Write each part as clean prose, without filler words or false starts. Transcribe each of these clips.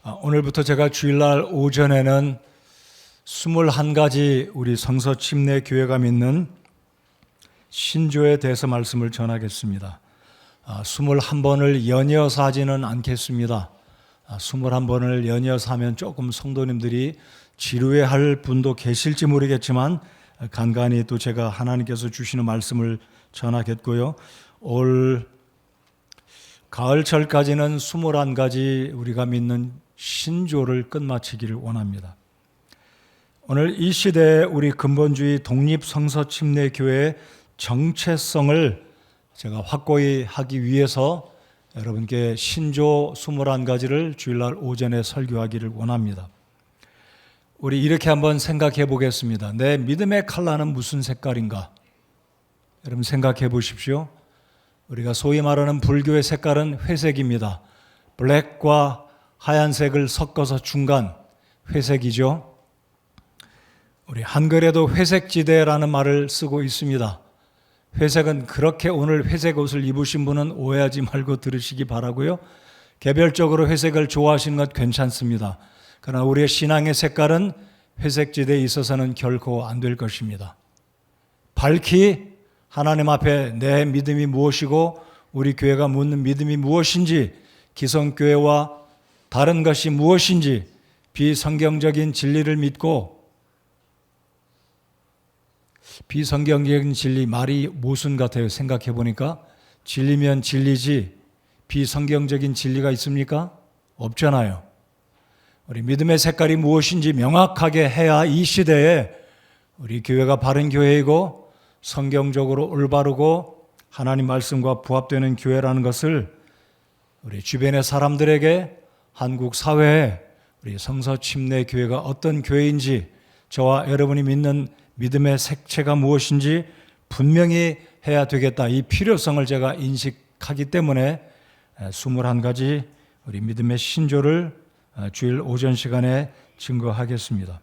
오늘부터 제가 주일날 오전에는 21가지 우리 성서 침례 교회가 믿는 신조에 대해서 말씀을 전하겠습니다. 21번을 연이어서 하지는 않겠습니다. 21번을 연이어서 하면 조금 성도님들이 지루해할 분도 계실지 모르겠지만 간간히 또 제가 하나님께서 주시는 말씀을 전하겠고요. 올 가을철까지는 21가지 우리가 믿는 신조를 끝마치기를 원합니다. 오늘 이 시대에 우리 근본주의 독립성서침례교회의 정체성을 제가 확고히 하기 위해서 여러분께 신조 21가지를 주일날 오전에 설교하기를 원합니다. 우리 이렇게 한번 생각해 보겠습니다. 내 믿음의 칼라는 무슨 색깔인가? 여러분 생각해 보십시오. 우리가 소위 말하는 불교의 색깔은 회색입니다. 블랙과 하얀색을 섞어서 중간 회색이죠. 우리 한글에도 회색지대라는 말을 쓰고 있습니다. 회색은 그렇게 오늘 회색 옷을 입으신 분은 오해하지 말고 들으시기 바라고요. 개별적으로 회색을 좋아하시는 것 괜찮습니다. 그러나 우리의 신앙의 색깔은 회색지대에 있어서는 결코 안 될 것입니다. 밝히 하나님 앞에 내 믿음이 무엇이고 우리 교회가 묻는 믿음이 무엇인지, 기성교회와 다른 것이 무엇인지, 비성경적인 진리를 믿고, 비성경적인 진리 말이 모순 같아요. 생각해 보니까 진리면 진리지 비성경적인 진리가 있습니까? 없잖아요. 우리 믿음의 색깔이 무엇인지 명확하게 해야 이 시대에 우리 교회가 바른 교회이고 성경적으로 올바르고 하나님 말씀과 부합되는 교회라는 것을 우리 주변의 사람들에게, 한국 사회에 우리 성서침례교회가 어떤 교회인지, 저와 여러분이 믿는 믿음의 색채가 무엇인지 분명히 해야 되겠다. 이 필요성을 제가 인식하기 때문에 21가지 우리 믿음의 신조를 주일 오전 시간에 증거하겠습니다.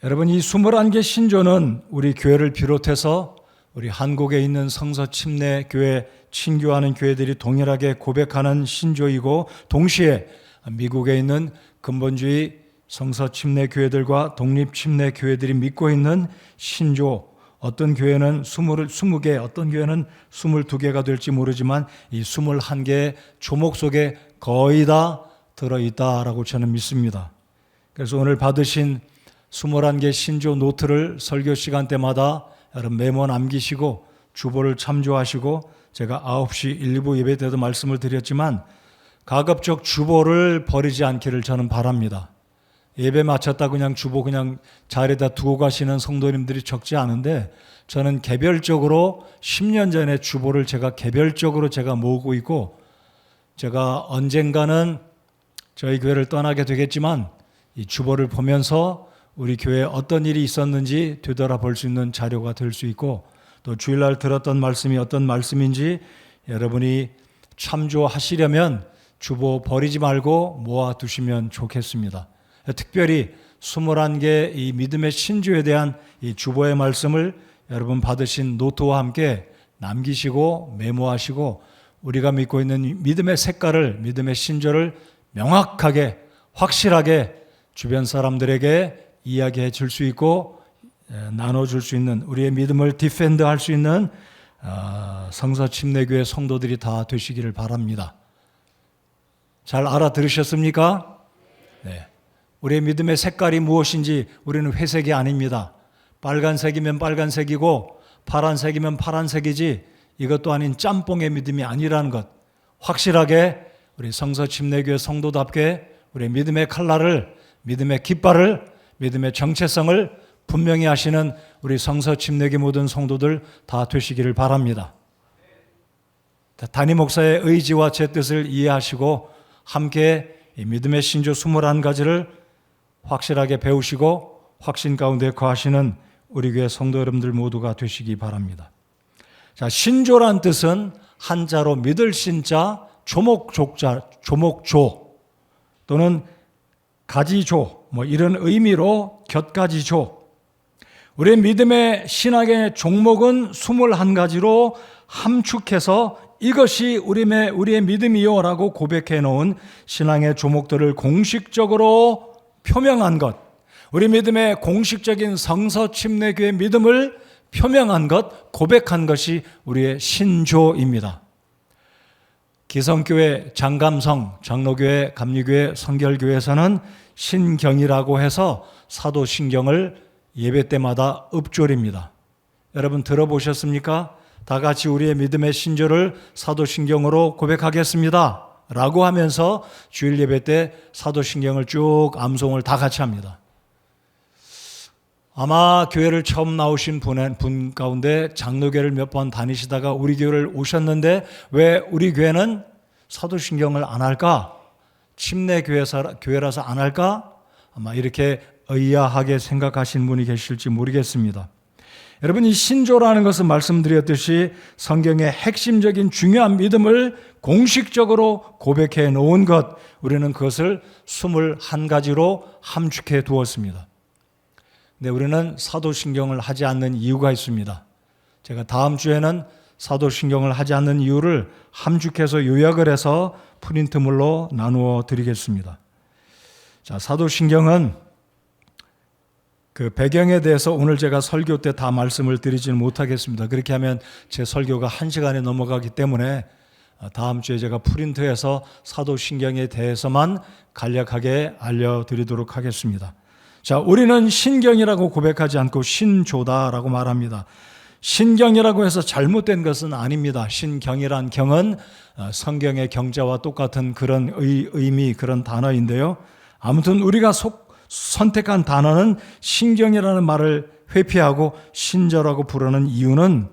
여러분, 이 21개 신조는 우리 교회를 비롯해서 우리 한국에 있는 성서침례교회, 친교하는 교회들이 동일하게 고백하는 신조이고, 동시에 미국에 있는 근본주의 성서침례교회들과 독립침례교회들이 믿고 있는 신조, 어떤 교회는 20개, 어떤 교회는 22개가 될지 모르지만 이 21개의 조목 속에 거의 다 들어있다라고 저는 믿습니다. 그래서 오늘 받으신 21개 신조 노트를 설교 시간 때마다 여러분 메모 남기시고 주보를 참조하시고, 제가 9시 1부 예배 때도 말씀을 드렸지만 가급적 주보를 버리지 않기를 저는 바랍니다. 예배 마쳤다 그냥 주보 그냥 자리에다 두고 가시는 성도님들이 적지 않은데, 저는 개별적으로 10년 전에 주보를 제가 개별적으로 모으고 있고, 제가 언젠가는 저희 교회를 떠나게 되겠지만 이 주보를 보면서 우리 교회에 어떤 일이 있었는지 되돌아볼 수 있는 자료가 될 수 있고, 또 주일날 들었던 말씀이 어떤 말씀인지 여러분이 참조하시려면 주보 버리지 말고 모아두시면 좋겠습니다. 특별히 21개 이 믿음의 신조에 대한 이 주보의 말씀을 여러분 받으신 노트와 함께 남기시고 메모하시고, 우리가 믿고 있는 믿음의 색깔을, 믿음의 신조를 명확하게 확실하게 주변 사람들에게 이야기해 줄 수 있고 나눠줄 수 있는, 우리의 믿음을 디펜드 할 수 있는 성서침례교회 성도들이 다 되시기를 바랍니다. 잘 알아들으셨습니까? 네. 우리의 믿음의 색깔이 무엇인지 우리는 회색이 아닙니다. 빨간색이면 빨간색이고 파란색이면 파란색이지 이것도 아닌 짬뽕의 믿음이 아니라는 것, 확실하게 우리 성서침례교회 성도답게 우리의 믿음의 칼라를, 믿음의 깃발을, 믿음의 정체성을 분명히 하시는 우리 성서침례교회 모든 성도들 다 되시기를 바랍니다. 담임 목사의 의지와 제 뜻을 이해하시고 함께 이 믿음의 신조 21가지를 확실하게 배우시고 확신 가운데 거하시는 우리 교회 성도 여러분들 모두가 되시기 바랍니다. 자, 신조란 뜻은 한자로 믿을 신자, 조목조자, 조목조 또는 가지조 이런 의미로 곁가지조. 우리의 믿음의 신학의 종목은 21가지로 함축해서 이것이 우리의 믿음이요 라고 고백해 놓은 신앙의 조목들을 공식적으로 표명한 것, 우리 믿음의 공식적인 성서 침례교회 믿음을 표명한 것, 고백한 것이 우리의 신조입니다. 기성교회, 장감성, 장로교회, 감리교회, 성결교회에서는 신경이라고 해서 사도신경을 예배 때마다 읊조립니다. 여러분 들어보셨습니까? 다 같이 우리의 믿음의 신조를 사도신경으로 고백하겠습니다 라고 하면서 주일 예배 때 사도신경을 쭉 암송을 다 같이 합니다. 아마 교회를 처음 나오신 분 가운데 장로교회를 몇 번 다니시다가 우리 교회를 오셨는데 왜 우리 교회는 사도신경을 안 할까? 침례교회라서 안 할까? 아마 이렇게 의아하게 생각하시는 분이 계실지 모르겠습니다. 여러분, 이 신조라는 것은 말씀드렸듯이 성경의 핵심적인 중요한 믿음을 공식적으로 고백해 놓은 것, 우리는 그것을 21가지로 함축해 두었습니다. 근데 우리는 사도신경을 하지 않는 이유가 있습니다. 제가 다음 주에는 사도신경을 하지 않는 이유를 함축해서 요약을 해서 프린트물로 나누어 드리겠습니다. 자, 사도신경은 그 배경에 대해서 오늘 제가 설교 때 다 말씀을 드리지는 못하겠습니다. 그렇게 하면 제 설교가 1시간에 넘어가기 때문에 다음 주에 제가 프린트해서 사도신경에 대해서만 간략하게 알려드리도록 하겠습니다. 자, 우리는 신경이라고 고백하지 않고 신조다라고 말합니다. 신경이라고 해서 잘못된 것은 아닙니다. 신경이란 경은 성경의 경자와 똑같은 그런 의미, 그런 단어인데요. 아무튼 우리가 선택한 단어는 신경이라는 말을 회피하고 신조라고 부르는 이유는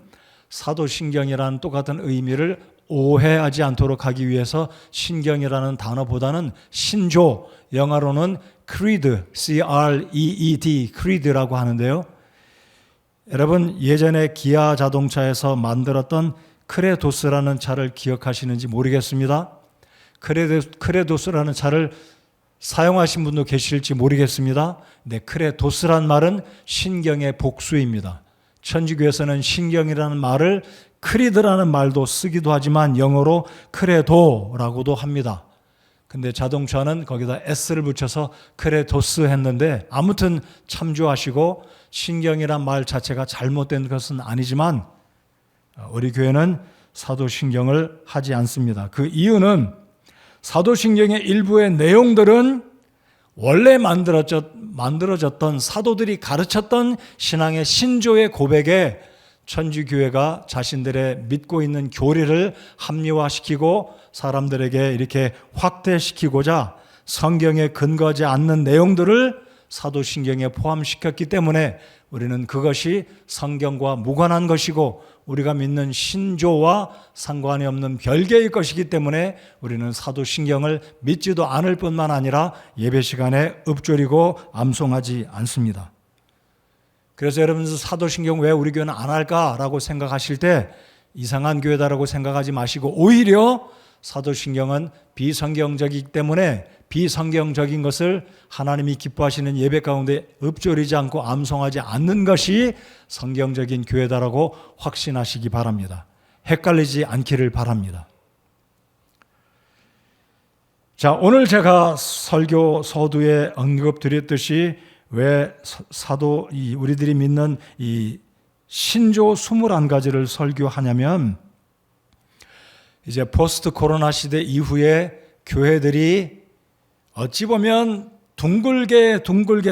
사도신경이라는 똑같은 의미를 오해하지 않도록 하기 위해서 신경이라는 단어보다는 신조, 영어로는 creed, C-R-E-E-D, creed라고 하는데요. 여러분, 예전에 기아 자동차에서 만들었던 크레도스라는 차를 기억하시는지 모르겠습니다. 크레도스라는 차를 사용하신 분도 계실지 모르겠습니다. 네, 크레도스란 말은 신경의 복수입니다. 천주교에서는 신경이라는 말을 크리드라는 말도 쓰기도 하지만 영어로 크레도라고도 합니다. 근데 자동차는 거기다 S를 붙여서 크레도스 했는데 아무튼 참조하시고 신경이란 말 자체가 잘못된 것은 아니지만 우리 교회는 사도신경을 하지 않습니다. 그 이유는 사도신경의 일부의 내용들은 원래 만들어졌던 사도들이 가르쳤던 신앙의 신조의 고백에 천주교회가 자신들의 믿고 있는 교리를 합리화시키고 사람들에게 이렇게 확대시키고자 성경에 근거하지 않는 내용들을 사도신경에 포함시켰기 때문에 우리는 그것이 성경과 무관한 것이고 우리가 믿는 신조와 상관이 없는 별개의 것이기 때문에 우리는 사도신경을 믿지도 않을 뿐만 아니라 예배 시간에 읊조리고 암송하지 않습니다. 그래서 여러분, 사도신경 왜 우리 교회는 안 할까라고 생각하실 때 이상한 교회다라고 생각하지 마시고 오히려 사도신경은 비성경적이기 때문에 비성경적인 것을 하나님이 기뻐하시는 예배 가운데 읊조리지 않고 암송하지 않는 것이 성경적인 교회다라고 확신하시기 바랍니다. 헷갈리지 않기를 바랍니다. 자, 오늘 제가 설교 서두에 언급드렸듯이 왜 우리들이 믿는 이 신조 21가지를 설교하냐면 이제 포스트 코로나 시대 이후에 교회들이 어찌 보면 둥글게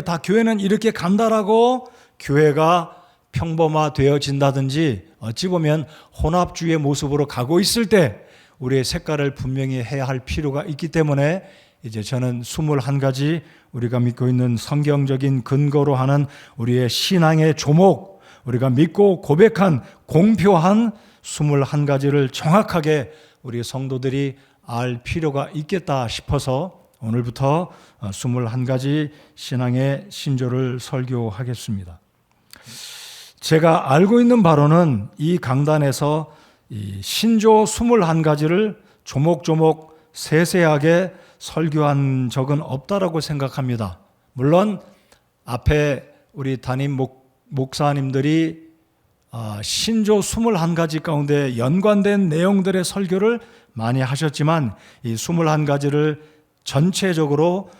다 교회는 이렇게 간다라고 교회가 평범화되어진다든지 어찌 보면 혼합주의의 모습으로 가고 있을 때 우리의 색깔을 분명히 해야 할 필요가 있기 때문에 이제 저는 21가지 우리가 믿고 있는 성경적인 근거로 하는 우리의 신앙의 조목, 우리가 믿고 고백한 공표한 21가지를 정확하게 우리 성도들이 알 필요가 있겠다 싶어서 오늘부터 21가지 신앙의 신조를 설교하겠습니다. 제가 알고 있는 바로는 이 강단에서 이 신조 21가지를 조목조목 세세하게 설교한 적은 없다라고 생각합니다. 물론 앞에 우리 담임 목사님들이 신조 21가지 가운데 연관된 내용들의 설교를 많이 하셨지만 이 21가지를 전체적으로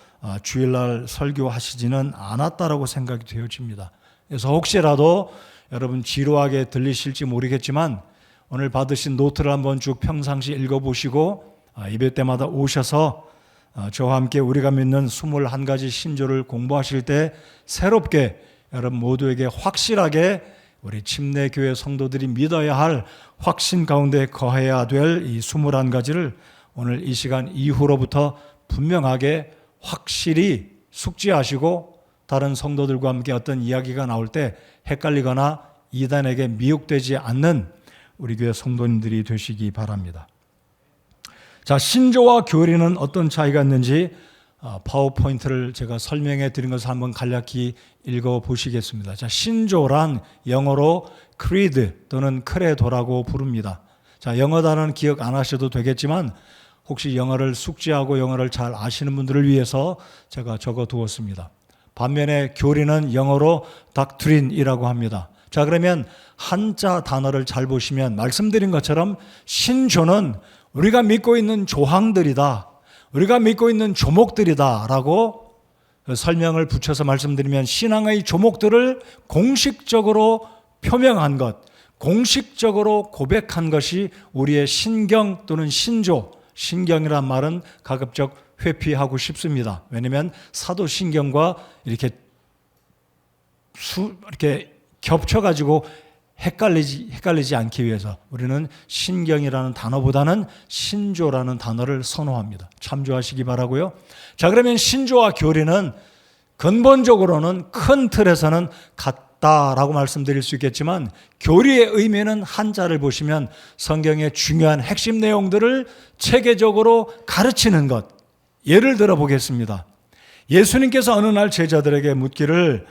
주일날 설교하시지는 않았다라고 생각이 되어집니다. 그래서 혹시라도 여러분 지루하게 들리실지 모르겠지만 오늘 받으신 노트를 한번 쭉 평상시 읽어보시고 예배 때마다 오셔서 저와 함께 우리가 믿는 21가지 신조를 공부하실 때 새롭게 여러분 모두에게 확실하게 우리 침례교회 성도들이 믿어야 할 확신 가운데 거해야 될 이 21가지를 오늘 이 시간 이후로부터 분명하게 확실히 숙지하시고 다른 성도들과 함께 어떤 이야기가 나올 때 헷갈리거나 이단에게 미혹되지 않는 우리 교회 성도님들이 되시기 바랍니다. 자, 신조와 교리는 어떤 차이가 있는지 파워포인트를 제가 설명해 드린 것을 한번 간략히 읽어보시겠습니다. 자, 신조란 영어로 creed 또는 credo라고 부릅니다. 자, 영어 단어는 기억 안 하셔도 되겠지만 혹시 영어를 숙지하고 영어를 잘 아시는 분들을 위해서 제가 적어 두었습니다. 반면에 교리는 영어로 doctrine이라고 합니다. 자, 그러면 한자 단어를 잘 보시면 말씀드린 것처럼 신조는 우리가 믿고 있는 조항들이다, 우리가 믿고 있는 조목들이다 라고 설명을 붙여서 말씀드리면 신앙의 조목들을 공식적으로 표명한 것, 공식적으로 고백한 것이 우리의 신경 또는 신조, 신경이란 말은 가급적 회피하고 싶습니다. 왜냐하면 사도신경과 이렇게 겹쳐가지고 헷갈리지 않기 위해서 우리는 신경이라는 단어보다는 신조라는 단어를 선호합니다. 참조하시기 바라고요. 자, 그러면 신조와 교리는 근본적으로는 큰 틀에서는 같다라고 말씀드릴 수 있겠지만 교리의 의미는 한자를 보시면 성경의 중요한 핵심 내용들을 체계적으로 가르치는 것. 예를 들어 보겠습니다. 예수님께서 어느 날 제자들에게 묻기를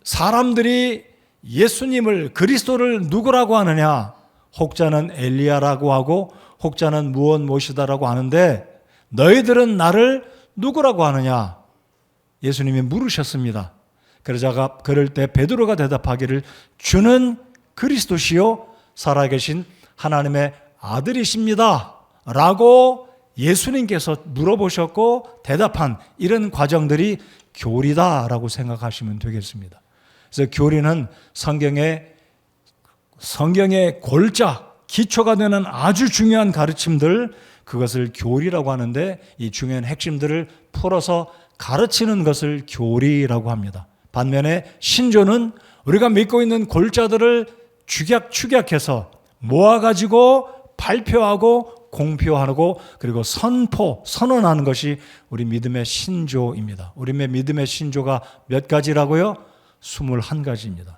사람들이 예수님을 그리스도를 누구라고 하느냐? 혹자는 엘리야라고 하고 혹자는 무엇이다라고 하는데 너희들은 나를 누구라고 하느냐? 예수님이 물으셨습니다. 그럴 때 베드로가 대답하기를 주는 그리스도시요 살아계신 하나님의 아들이십니다 라고 예수님께서 물어보셨고 대답한 이런 과정들이 교리다라고 생각하시면 되겠습니다. 그래서 교리는 성경의 골자, 기초가 되는 아주 중요한 가르침들, 그것을 교리라고 하는데 이 중요한 핵심들을 풀어서 가르치는 것을 교리라고 합니다. 반면에 신조는 우리가 믿고 있는 골자들을 축약해서 모아가지고 발표하고 공표하고 그리고 선언하는 것이 우리 믿음의 신조입니다. 우리 믿음의 신조가 몇 가지라고요? 21가지입니다.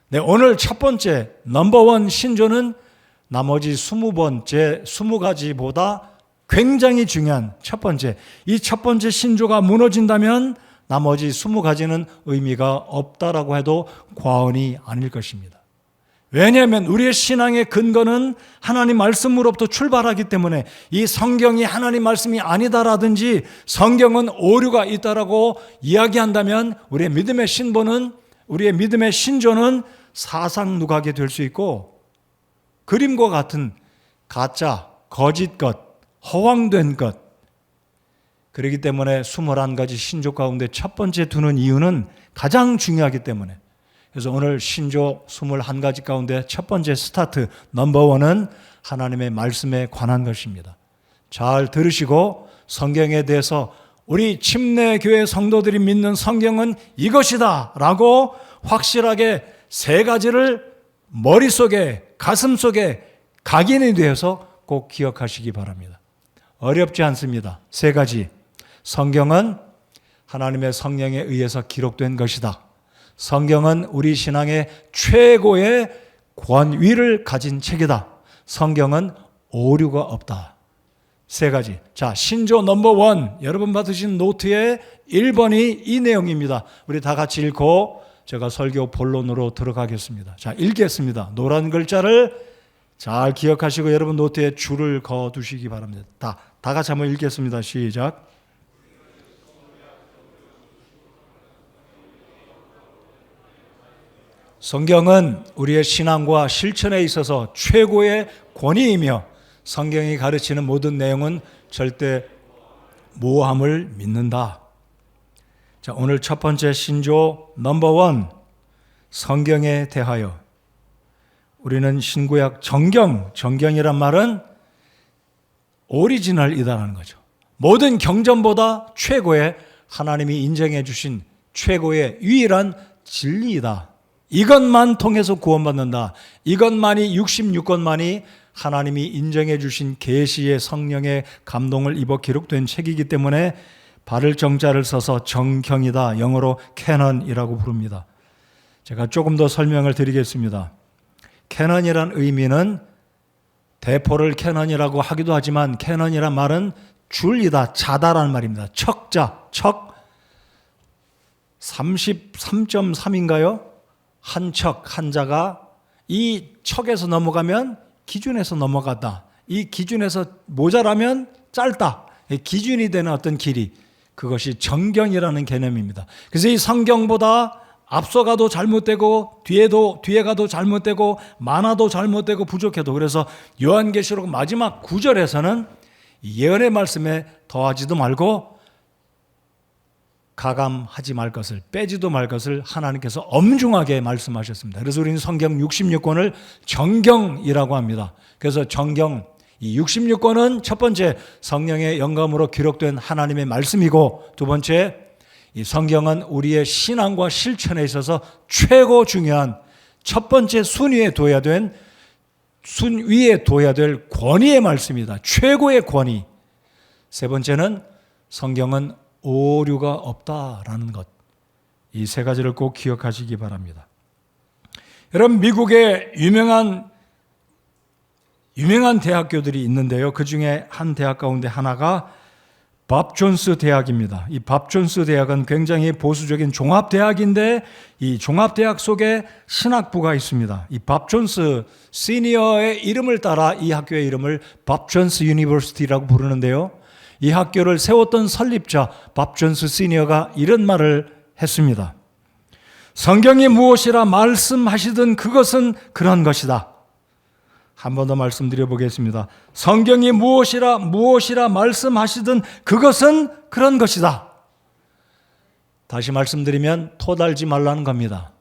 네, 오늘 첫 번째 넘버원 신조는 나머지 20가지보다 굉장히 중요한 첫 번째. 이 첫 번째 신조가 무너진다면 나머지 20가지는 의미가 없다라고 해도 과언이 아닐 것입니다. 왜냐하면 우리의 신앙의 근거는 하나님 말씀으로부터 출발하기 때문에 이 성경이 하나님 말씀이 아니다라든지 성경은 오류가 있다라고 이야기한다면 우리의 믿음의 신조는 사상누각이 될 수 있고 그림과 같은 가짜, 거짓 것, 허황된 것. 그렇기 때문에 21가지 신조 가운데 첫 번째 두는 이유는 가장 중요하기 때문에. 그래서 오늘 신조 21가지 가운데 첫 번째 스타트 넘버원은 하나님의 말씀에 관한 것입니다. 잘 들으시고 성경에 대해서 우리 침례교회 성도들이 믿는 성경은 이것이다 라고 확실하게 3가지를 머릿속에 가슴속에 각인이 되어서 꼭 기억하시기 바랍니다. 어렵지 않습니다. 3가지. 성경은 하나님의 성령에 의해서 기록된 것이다. 성경은 우리 신앙의 최고의 권위를 가진 책이다. 성경은 오류가 없다. 3가지. 자, 신조 넘버원. 여러분 받으신 노트의 1번이 이 내용입니다. 우리 다 같이 읽고 제가 설교 본론으로 들어가겠습니다. 자, 읽겠습니다. 노란 글자를 잘 기억하시고 여러분 노트에 줄을 그어 두시기 바랍니다. 다 같이 한번 읽겠습니다. 시작. 성경은 우리의 신앙과 실천에 있어서 최고의 권위이며 성경이 가르치는 모든 내용은 절대 모함을 믿는다. 자, 오늘 첫 번째 신조 넘버 1, 성경에 대하여. 우리는 신구약 정경이란 말은 오리지널이다라는 거죠. 모든 경전보다 최고의 하나님이 인정해 주신 최고의 유일한 진리이다. 이것만 통해서 구원받는다. 이것만이 66권만이 하나님이 인정해 주신 계시의 성령의 감동을 입어 기록된 책이기 때문에 발을 정자를 써서 정경이다. 영어로 캐넌이라고 부릅니다. 제가 조금 더 설명을 드리겠습니다. 캐넌이란 의미는 대포를 캐넌이라고 하기도 하지만 캐넌이란 말은 줄이다, 자다라는 말입니다. 척자, 척 33.3인가요? 한 척, 한자가 이 척에서 넘어가면 기준에서 넘어갔다. 이 기준에서 모자라면 짧다. 기준이 되는 어떤 길이, 그것이 정경이라는 개념입니다. 그래서 이 성경보다 앞서가도 잘못되고 뒤에 가도 잘못되고 많아도 잘못되고 부족해도, 그래서 요한계시록 마지막 9절에서는 예언의 말씀에 더하지도 말고 가감하지 말 것을, 빼지도 말 것을 하나님께서 엄중하게 말씀하셨습니다. 그래서 우리는 성경 66권을 정경이라고 합니다. 그래서 정경, 이 66권은 첫 번째 성령의 영감으로 기록된 하나님의 말씀이고, 두 번째 이 성경은 우리의 신앙과 실천에 있어서 최고 중요한 첫 번째 순위에 둬야 될 권위의 말씀이다. 최고의 권위. 세 번째는 성경은 오류가 없다라는 것. 이 세 가지를 꼭 기억하시기 바랍니다. 여러분, 미국의 유명한 대학교들이 있는데요. 그 중에 한 대학 가운데 하나가 밥 존스 대학입니다. 이 밥 존스 대학은 굉장히 보수적인 종합대학인데, 이 종합대학 속에 신학부가 있습니다. 이 밥 존스 시니어의 이름을 따라 이 학교의 이름을 밥 존스 유니버시티라고 부르는데요. 이 학교를 세웠던 설립자 밥 존스 시니어가 이런 말을 했습니다. 성경이 무엇이라 말씀하시든 그것은 그런 것이다. 한 번 더 말씀드려 보겠습니다. 성경이 무엇이라 말씀하시든 그것은 그런 것이다. 다시 말씀드리면 토달지 말라는 겁니다.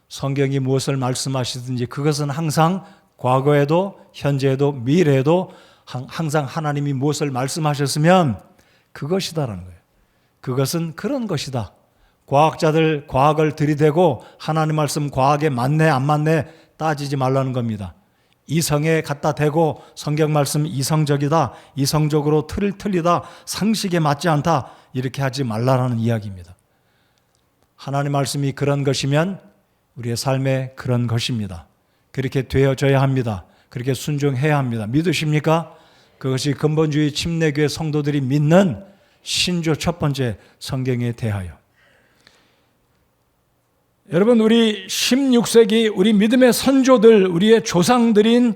성경이 무엇을 말씀하시든지 그것은 항상 과거에도 현재에도 미래에도 항상 하나님이 무엇을 말씀하셨으면 그것이다라는 거예요. 그것은 그런 것이다. 과학자들 과학을 들이대고 하나님 말씀 과학에 맞네 안 맞네 따지지 말라는 겁니다. 이성에 갖다 대고 성경 말씀 이성적이다, 이성적으로 틀리다, 상식에 맞지 않다, 이렇게 하지 말라라는 이야기입니다. 하나님 말씀이 그런 것이면 우리의 삶에 그런 것입니다. 그렇게 되어져야 합니다. 그렇게 순종해야 합니다. 믿으십니까? 그것이 근본주의 침례교회 성도들이 믿는 신조 첫 번째, 성경에 대하여. 여러분, 우리 16세기 우리 믿음의 선조들, 우리의 조상들인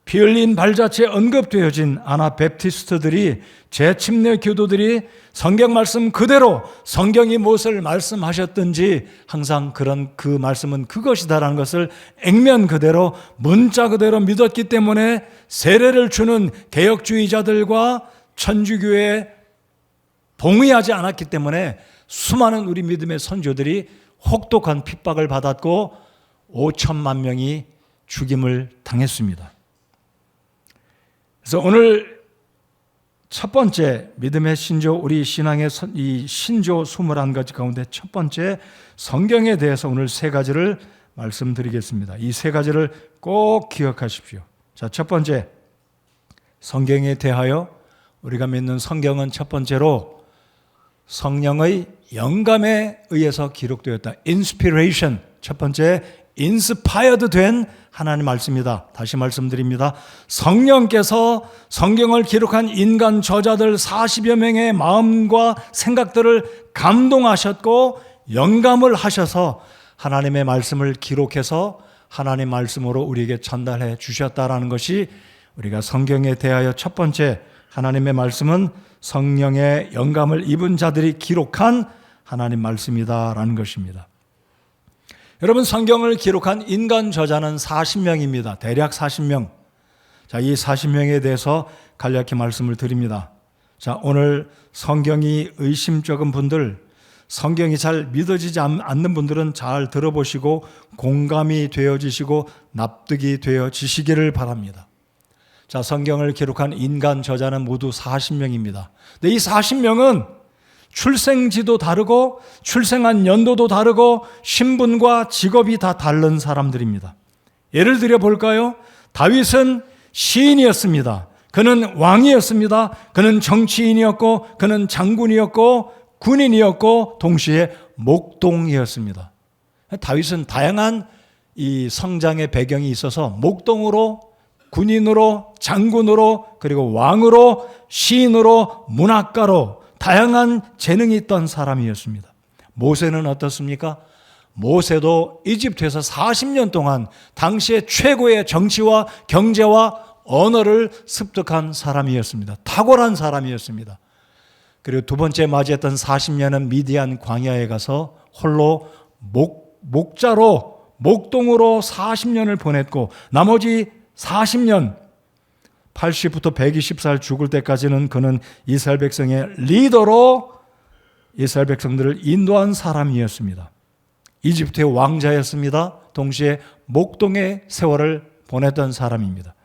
피 흘린 발자취에 언급되어진 아나베프티스트들이, 재침례 교도들이 성경 말씀 그대로 성경이 무엇을 말씀하셨든지 항상 그 말씀은 그것이다라는 것을 액면 그대로 문자 그대로 믿었기 때문에 세례를 주는 개혁주의자들과 천주교에 동의하지 않았기 때문에 수많은 우리 믿음의 선조들이 혹독한 핍박을 받았고 5천만 명이 죽임을 당했습니다. 그래서 오늘 첫 번째 믿음의 신조, 우리 신앙의 이 신조 21가지 가운데 첫 번째 성경에 대해서 오늘 세 가지를 말씀드리겠습니다. 이 세 가지를 꼭 기억하십시오. 자, 첫 번째, 성경에 대하여. 우리가 믿는 성경은 첫 번째로 성령의 영감에 의해서 기록되었다. inspiration, 첫 번째 inspired 된 하나님 말씀이다. 다시 말씀드립니다. 성령께서 성경을 기록한 인간 저자들 40여 명의 마음과 생각들을 감동하셨고 영감을 하셔서 하나님의 말씀을 기록해서 하나님의 말씀으로 우리에게 전달해 주셨다라는 것이 우리가 성경에 대하여 첫 번째, 하나님의 말씀은 성령의 영감을 입은 자들이 기록한 하나님 말씀이다라는 것입니다. 여러분, 성경을 기록한 인간 저자는 40명입니다. 대략 40명. 자, 이 40명에 대해서 간략히 말씀을 드립니다. 자, 오늘 성경이 의심적인 분들, 성경이 잘 믿어지지 않는 분들은 잘 들어보시고 공감이 되어지시고 납득이 되어지시기를 바랍니다. 자, 성경을 기록한 인간 저자는 모두 40명입니다. 근데 이 40명은 출생지도 다르고 출생한 연도도 다르고 신분과 직업이 다 다른 사람들입니다. 예를 들어 볼까요? 다윗은 시인이었습니다. 그는 왕이었습니다. 그는 정치인이었고 그는 장군이었고 군인이었고 동시에 목동이었습니다. 다윗은 다양한 이 성장의 배경이 있어서 목동으로, 군인으로, 장군으로, 그리고 왕으로, 시인으로, 문학가로 다양한 재능이 있던 사람이었습니다. 모세는 어떻습니까? 모세도 이집트에서 40년 동안 당시의 최고의 정치와 경제와 언어를 습득한 사람이었습니다. 탁월한 사람이었습니다. 그리고 두 번째 맞이했던 40년은 미디안 광야에 가서 홀로 목자로 목동으로 40년을 보냈고 나머지 40년 80부터 120살 죽을 때까지는 그는 이스라엘 백성의 리더로 이스라엘 백성들을 인도한 사람이었습니다. 이집트의 왕자였습니다. 동시에 목동의 세월을 보냈던 사람입니다.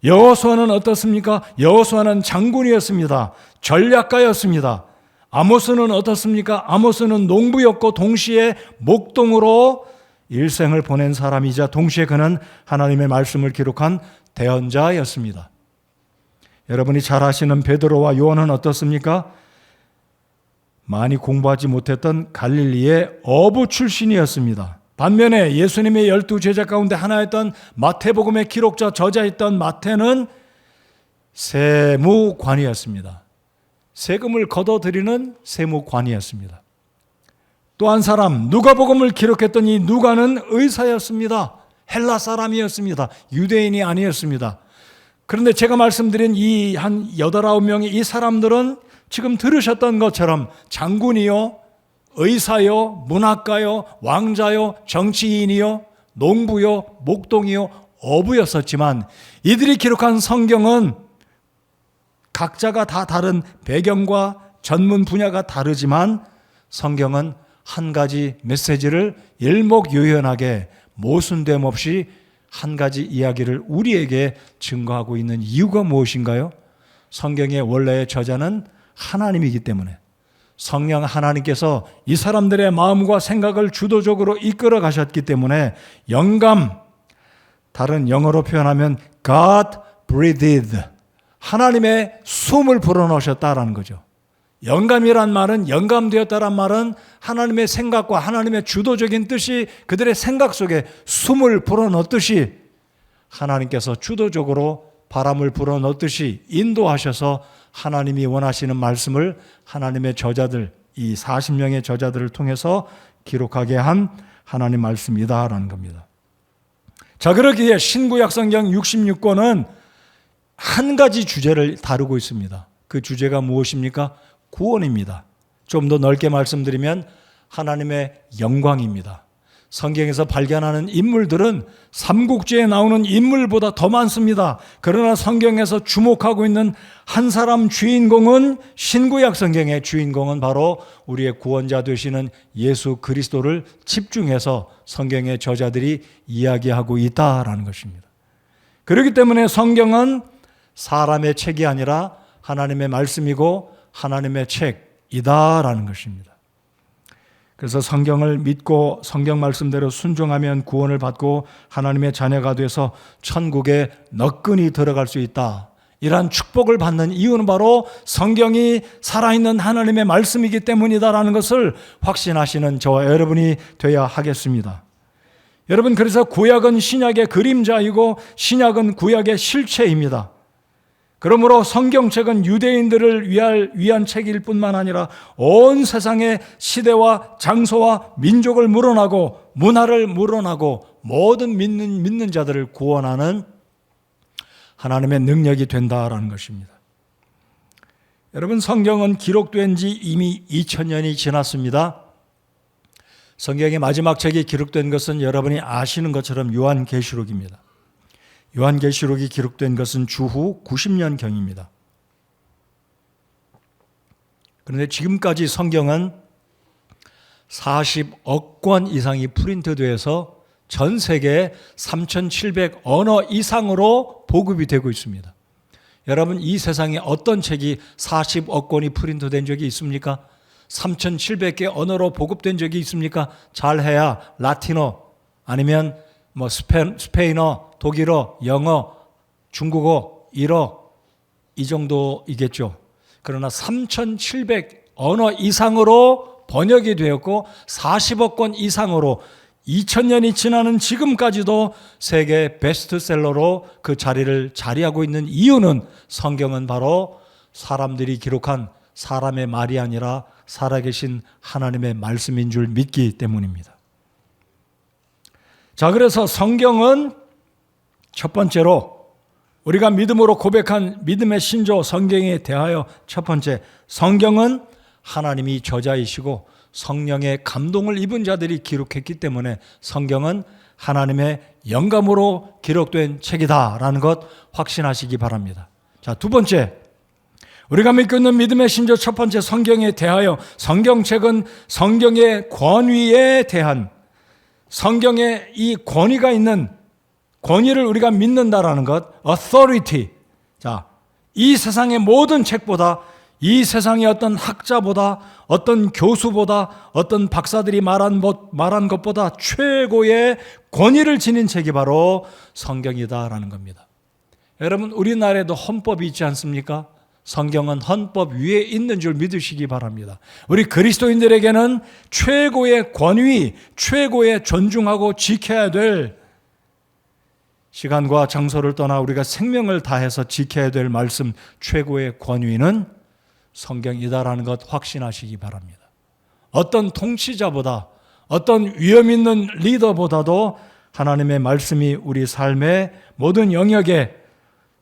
여호수아는 어떻습니까? 여호수아는 장군이었습니다. 전략가였습니다. 아모스는 어떻습니까? 아모스는 농부였고 동시에 목동으로 일생을 보낸 사람이자 동시에 그는 하나님의 말씀을 기록한 대언자였습니다. 여러분이 잘 아시는 베드로와 요한은 어떻습니까? 많이 공부하지 못했던 갈릴리의 어부 출신이었습니다. 반면에 예수님의 12제자 가운데 하나였던 마태복음의 기록자 저자였던 마태는 세무관이었습니다. 세금을 걷어들이는 세무관이었습니다. 또 한 사람 누가복음을 기록했던 이 누가는 의사였습니다. 헬라 사람이었습니다. 유대인이 아니었습니다. 그런데 제가 말씀드린 이 한 8, 9명의 이 사람들은 지금 들으셨던 것처럼 장군이요, 의사요, 문학가요, 왕자요, 정치인이요, 농부요, 목동이요, 어부였었지만 이들이 기록한 성경은 각자가 다 다른 배경과 전문 분야가 다르지만 성경은 한 가지 메시지를 일목요연하게 모순됨 없이 한 가지 이야기를 우리에게 증거하고 있는 이유가 무엇인가요? 성경의 원래의 저자는 하나님이기 때문에 성령 하나님께서 이 사람들의 마음과 생각을 주도적으로 이끌어 가셨기 때문에 영감, 다른 영어로 표현하면 God breathed, 하나님의 숨을 불어넣으셨다라는 거죠. 영감이란 말은, 영감되었다란 말은 하나님의 생각과 하나님의 주도적인 뜻이 그들의 생각 속에 숨을 불어넣듯이 하나님께서 주도적으로 바람을 불어넣듯이 인도하셔서 하나님이 원하시는 말씀을 하나님의 저자들, 이 40명의 저자들을 통해서 기록하게 한 하나님 말씀이다라는 겁니다. 자, 그러기에 신구약 성경 66권은 한 가지 주제를 다루고 있습니다. 그 주제가 무엇입니까? 구원입니다. 좀 더 넓게 말씀드리면 하나님의 영광입니다. 성경에서 발견하는 인물들은 삼국지에 나오는 인물보다 더 많습니다. 그러나 성경에서 주목하고 있는 한 사람 주인공은, 신구약 성경의 주인공은 바로 우리의 구원자 되시는 예수 그리스도를 집중해서 성경의 저자들이 이야기하고 있다라는 것입니다. 그렇기 때문에 성경은 사람의 책이 아니라 하나님의 말씀이고 하나님의 책이다라는 것입니다. 그래서 성경을 믿고 성경 말씀대로 순종하면 구원을 받고 하나님의 자녀가 돼서 천국에 너끈히 들어갈 수 있다. 이러한 축복을 받는 이유는 바로 성경이 살아있는 하나님의 말씀이기 때문이다라는 것을 확신하시는 저와 여러분이 되어야 하겠습니다. 여러분, 그래서 구약은 신약의 그림자이고 신약은 구약의 실체입니다. 그러므로 성경책은 유대인들을 위한 책일 뿐만 아니라 온 세상의 시대와 장소와 민족을 물어나고 문화를 물어나고 모든 믿는 자들을 구원하는 하나님의 능력이 된다라는 것입니다. 여러분, 성경은 기록된 지 이미 2000년이 지났습니다. 성경의 마지막 책이 기록된 것은 여러분이 아시는 것처럼 요한계시록입니다. 요한계시록이 기록된 것은 주후 90년경입니다. 그런데 지금까지 성경은 40억 권 이상이 프린트돼서 전 세계 3,700 언어 이상으로 보급이 되고 있습니다. 여러분, 이 세상에 어떤 책이 40억 권이 프린트된 적이 있습니까? 3,700개 언어로 보급된 적이 있습니까? 잘해야 라틴어 아니면 스페인어, 독일어, 영어, 중국어, 일어 이 정도이겠죠. 그러나 3,700 언어 이상으로 번역이 되었고 40억 권 이상으로 2000년이 지나는 지금까지도 세계 베스트셀러로 그 자리를 자리하고 있는 이유는 성경은 바로 사람들이 기록한 사람의 말이 아니라 살아계신 하나님의 말씀인 줄 믿기 때문입니다. 자, 그래서 성경은 첫 번째로 우리가 믿음으로 고백한 믿음의 신조 성경에 대하여 첫 번째, 성경은 하나님이 저자이시고 성령의 감동을 입은 자들이 기록했기 때문에 성경은 하나님의 영감으로 기록된 책이다라는 것 확신하시기 바랍니다. 자, 두 번째, 우리가 믿고 있는 믿음의 신조 첫 번째 성경에 대하여 성경책은 성경의 권위에 대한 성경의 이 권위가 있는 권위를 우리가 믿는다라는 것, authority. 자, 이 세상의 모든 책보다 이 세상의 어떤 학자보다 어떤 교수보다 어떤 박사들이 말한 것보다 최고의 권위를 지닌 책이 바로 성경이다라는 겁니다. 여러분, 우리나라에도 헌법이 있지 않습니까? 성경은 헌법 위에 있는 줄 믿으시기 바랍니다. 우리 그리스도인들에게는 최고의 권위, 최고의 존중하고 지켜야 될 시간과 장소를 떠나 우리가 생명을 다해서 지켜야 될 말씀, 최고의 권위는 성경이다라는 것 확신하시기 바랍니다. 어떤 통치자보다 어떤 위험 있는 리더보다도 하나님의 말씀이 우리 삶의 모든 영역에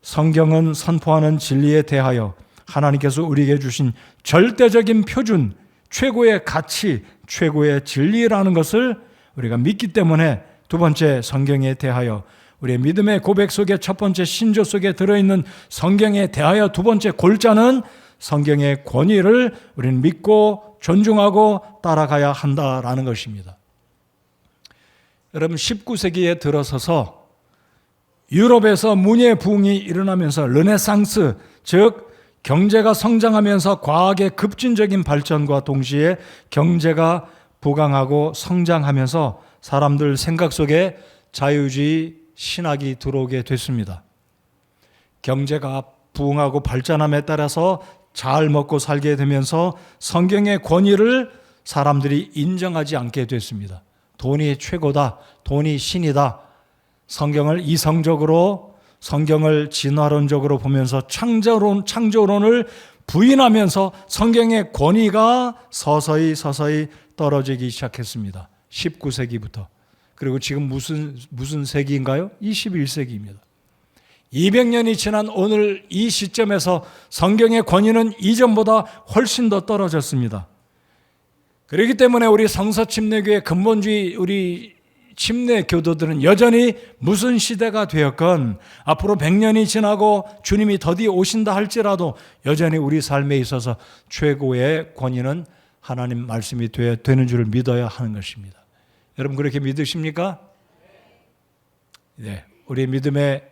성경은 선포하는 진리에 대하여 하나님께서 우리에게 주신 절대적인 표준, 최고의 가치, 최고의 진리라는 것을 우리가 믿기 때문에 두 번째 성경에 대하여 우리의 믿음의 고백 속에 첫 번째 신조 속에 들어있는 성경에 대하여 두 번째 골자는 성경의 권위를 우리는 믿고 존중하고 따라가야 한다라는 것입니다. 여러분, 19세기에 들어서서 유럽에서 문예 부흥이 일어나면서 르네상스, 즉 경제가 성장하면서 과학의 급진적인 발전과 동시에 경제가 부강하고 성장하면서 사람들 생각 속에 자유주의 신학이 들어오게 됐습니다. 경제가 부흥하고 발전함에 따라서 잘 먹고 살게 되면서 성경의 권위를 사람들이 인정하지 않게 됐습니다. 돈이 최고다, 돈이 신이다. 성경을 이성적으로, 성경을 진화론적으로 보면서 창조론을 부인하면서 성경의 권위가 서서히 떨어지기 시작했습니다. 19세기부터. 그리고 지금 무슨 세기인가요? 21세기입니다. 200년이 지난 오늘 이 시점에서 성경의 권위는 이전보다 훨씬 더 떨어졌습니다. 그렇기 때문에 우리 성서침례교회 근본주의 우리 침례 교도들은 여전히 무슨 시대가 되었건 앞으로 100년이 지나고 주님이 더디 오신다 할지라도 여전히 우리 삶에 있어서 최고의 권위는 하나님 말씀이 되는 줄을 믿어야 하는 것입니다. 여러분, 그렇게 믿으십니까? 네, 우리 믿음의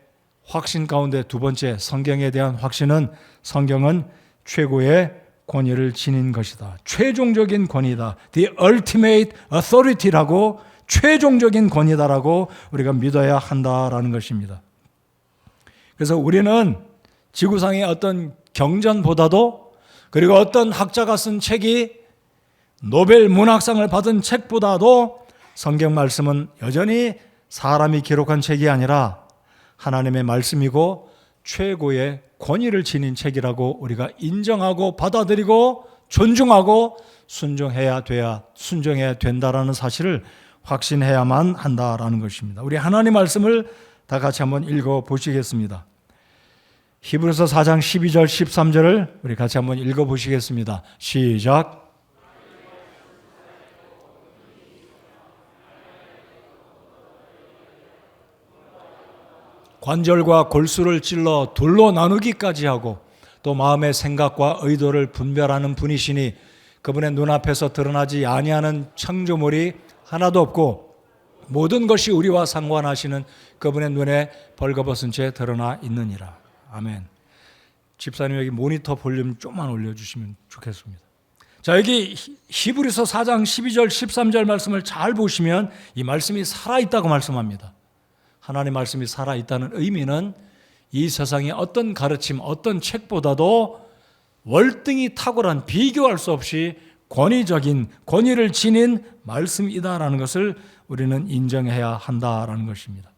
확신 가운데 두 번째 성경에 대한 확신은 성경은 최고의 권위를 지닌 것이다. 최종적인 권위다. The ultimate authority라고, 최종적인 권위다라고 우리가 믿어야 한다라는 것입니다. 그래서 우리는 지구상의 어떤 경전보다도, 그리고 어떤 학자가 쓴 책이 노벨 문학상을 받은 책보다도 성경 말씀은 여전히 사람이 기록한 책이 아니라 하나님의 말씀이고 최고의 권위를 지닌 책이라고 우리가 인정하고 받아들이고 존중하고 순종해야 된다라는 사실을 확신해야만 한다라는 것입니다. 우리 하나님 말씀을 다 같이 한번 읽어 보시겠습니다. 히브리서 4장 12절 13절을 우리 같이 한번 읽어 보시겠습니다. 시작. 관절과 골수를 찔러 둘로 나누기까지 하고 또 마음의 생각과 의도를 분별하는 분이시니 그분의 눈앞에서 드러나지 아니하는 창조물이 하나도 없고 모든 것이 우리와 상관하시는 그분의 눈에 벌거벗은 채 드러나 있느니라. 아멘. 집사님 여기 모니터 볼륨 좀만 올려주시면 좋겠습니다. 자, 여기 히브리서 4장 12절 13절 말씀을 잘 보시면 이 말씀이 살아있다고 말씀합니다. 하나님 말씀이 살아있다는 의미는 이 세상의 어떤 가르침, 어떤 책보다도 월등히 탁월한 비교할 수 없이 권위적인 권위를 지닌 말씀이다라는 것을 우리는 인정해야 한다라는 것입니다.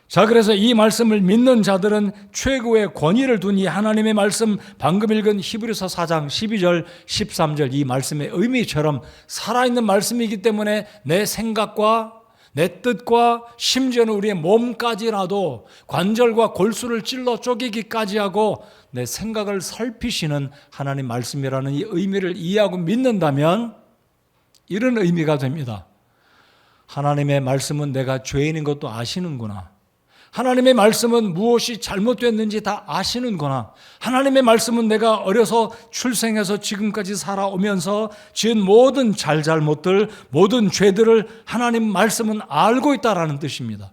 자, 그래서 이 말씀을 믿는 자들은 최고의 권위를 둔 이 하나님의 말씀, 방금 읽은 히브리서 4장 12절 13절 이 말씀의 의미처럼 살아있는 말씀이기 때문에 내 생각과 내 뜻과 심지어는 우리의 몸까지라도 관절과 골수를 찔러 쪼개기까지 하고 내 생각을 살피시는 하나님 말씀이라는 이 의미를 이해하고 믿는다면 이런 의미가 됩니다. 하나님의 말씀은 내가 죄인인 것도 아시는구나. 하나님의 말씀은 무엇이 잘못됐는지 다 아시는구나. 하나님의 말씀은 내가 어려서 출생해서 지금까지 살아오면서 지은 모든 잘못들, 모든 죄들을 하나님 말씀은 알고 있다라는 뜻입니다.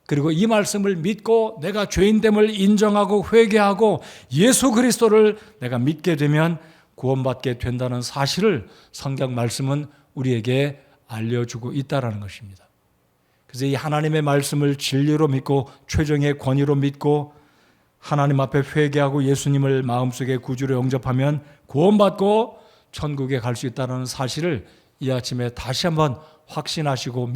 그리고 이 말씀을 믿고 내가 죄인됨을 인정하고 회개하고 예수 그리스도를 내가 믿게 되면 구원받게 된다는 사실을 성경 말씀은 우리에게 알려주고 있다라는 것입니다. 그래서 이 하나님의 말씀을 진리로 믿고 최종의 권위로 믿고 하나님 앞에 회개하고 예수님을 마음속에 구주로 영접하면 구원받고 천국에 갈 수 있다는 사실을 이 아침에 다시 한번 확신하시고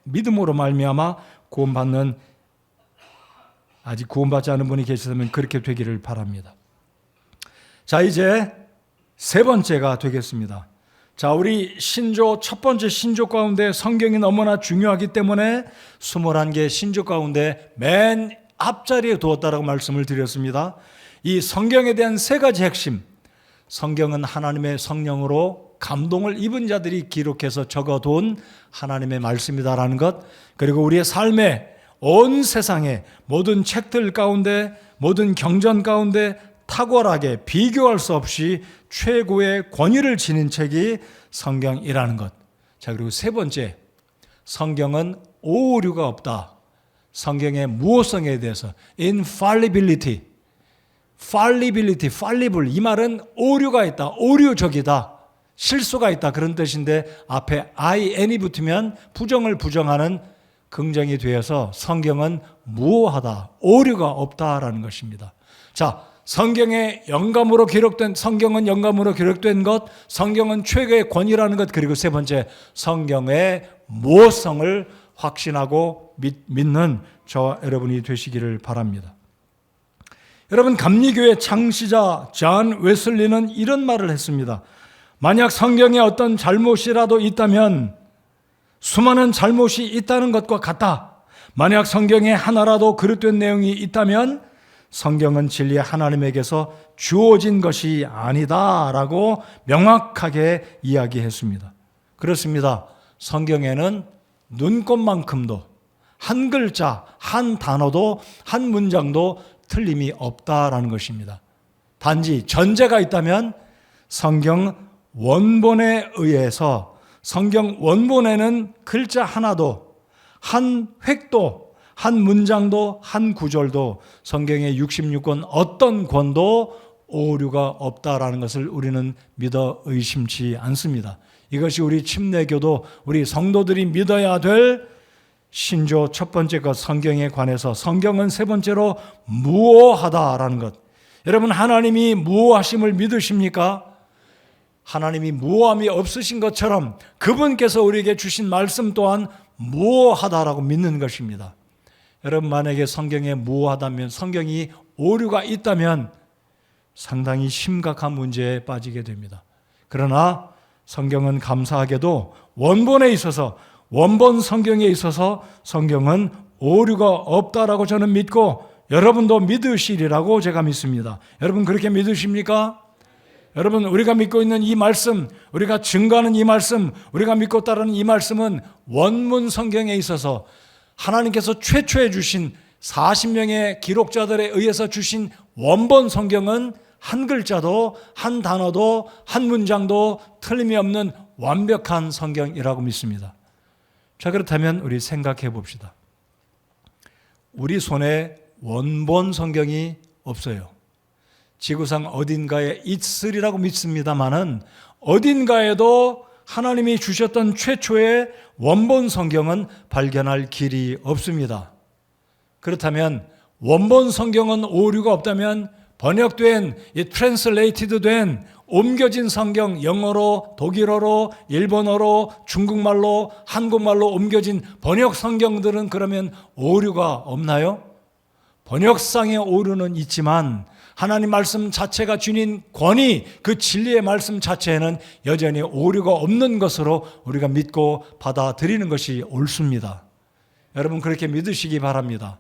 믿음으로 말미암아 구원받는 아직 구원받지 않은 분이 계시다면 그렇게 되기를 바랍니다. 자, 이제 세 번째가 되겠습니다. 자, 우리 신조 첫 번째 신조 가운데 성경이 너무나 중요하기 때문에 21개 신조 가운데 맨 앞자리에 두었다라고 말씀을 드렸습니다. 이 성경에 대한 세 가지 핵심. 성경은 하나님의 성령으로 감동을 입은 자들이 기록해서 적어둔 하나님의 말씀이다라는 것. 그리고 우리의 삶에 온 세상의 모든 책들 가운데 모든 경전 가운데 탁월하게 비교할 수 없이 최고의 권위를 지닌 책이 성경이라는 것. 자, 그리고 세 번째, 성경은 오류가 없다. 성경의 무호성에 대해서 infallibility, fallible 이 말은 오류가 있다, 오류적이다, 실수가 있다 그런 뜻인데 앞에 in이 붙으면 부정을 부정하는 긍정이 되어서 성경은 무호하다, 오류가 없다라는 것입니다. 자, 성경은 영감으로 기록된 것, 성경은 최고의 권위라는 것, 그리고 세 번째 성경의 무호성을 확신하고 믿는 저와 여러분이 되시기를 바랍니다. 여러분, 감리교회 창시자 존 웨슬리는 이런 말을 했습니다. 만약 성경에 어떤 잘못이라도 있다면 수많은 잘못이 있다는 것과 같다. 만약 성경에 하나라도 그릇된 내용이 있다면 성경은 진리 하나님에게서 주어진 것이 아니다라고 명확하게 이야기했습니다. 그렇습니다. 성경에는 눈꼽만큼도 한 글자, 한 단어도 한 문장도 틀림이 없다라는 것입니다. 단지 전제가 있다면 성경 원본에 의해서 성경 원본에는 글자 하나도 한 획도 한 문장도 한 구절도 성경의 66권 어떤 권도 오류가 없다라는 것을 우리는 믿어 의심치 않습니다. 이것이 우리 침례교도 우리 성도들이 믿어야 될 신조 첫 번째 것, 성경에 관해서. 성경은 세 번째로 무오하다라는 것. 여러분, 하나님이 무오하심을 믿으십니까? 하나님이 무오함이 없으신 것처럼 그분께서 우리에게 주신 말씀 또한 무오하다라고 믿는 것입니다. 여러분, 만약에 성경에 무오하다면, 성경이 오류가 있다면 상당히 심각한 문제에 빠지게 됩니다. 그러나 성경은 감사하게도 원본에 있어서, 원본 성경에 있어서 성경은 오류가 없다라고 저는 믿고 여러분도 믿으시리라고 제가 믿습니다. 여러분, 그렇게 믿으십니까? 여러분, 우리가 믿고 있는 이 말씀, 우리가 증거하는 이 말씀, 우리가 믿고 따르는 이 말씀은 원문 성경에 있어서 하나님께서 최초에 주신 40명의 기록자들에 의해서 주신 원본 성경은 한 글자도 한 단어도 한 문장도 틀림이 없는 완벽한 성경이라고 믿습니다. 자, 그렇다면 우리 생각해 봅시다. 우리 손에 원본 성경이 없어요. 지구상 어딘가에 있으리라고 믿습니다만은 어딘가에도 하나님이 주셨던 최초의 원본 성경은 발견할 길이 없습니다. 그렇다면 원본 성경은 오류가 없다면 번역된, 트랜슬레이티드 된, 옮겨진 성경, 영어로, 독일어로, 일본어로, 중국말로, 한국말로 옮겨진 번역 성경들은 그러면 오류가 없나요? 번역상의 오류는 있지만 하나님 말씀 자체가 주인 권위, 그 진리의 말씀 자체에는 여전히 오류가 없는 것으로 우리가 믿고 받아들이는 것이 옳습니다. 여러분 그렇게 믿으시기 바랍니다.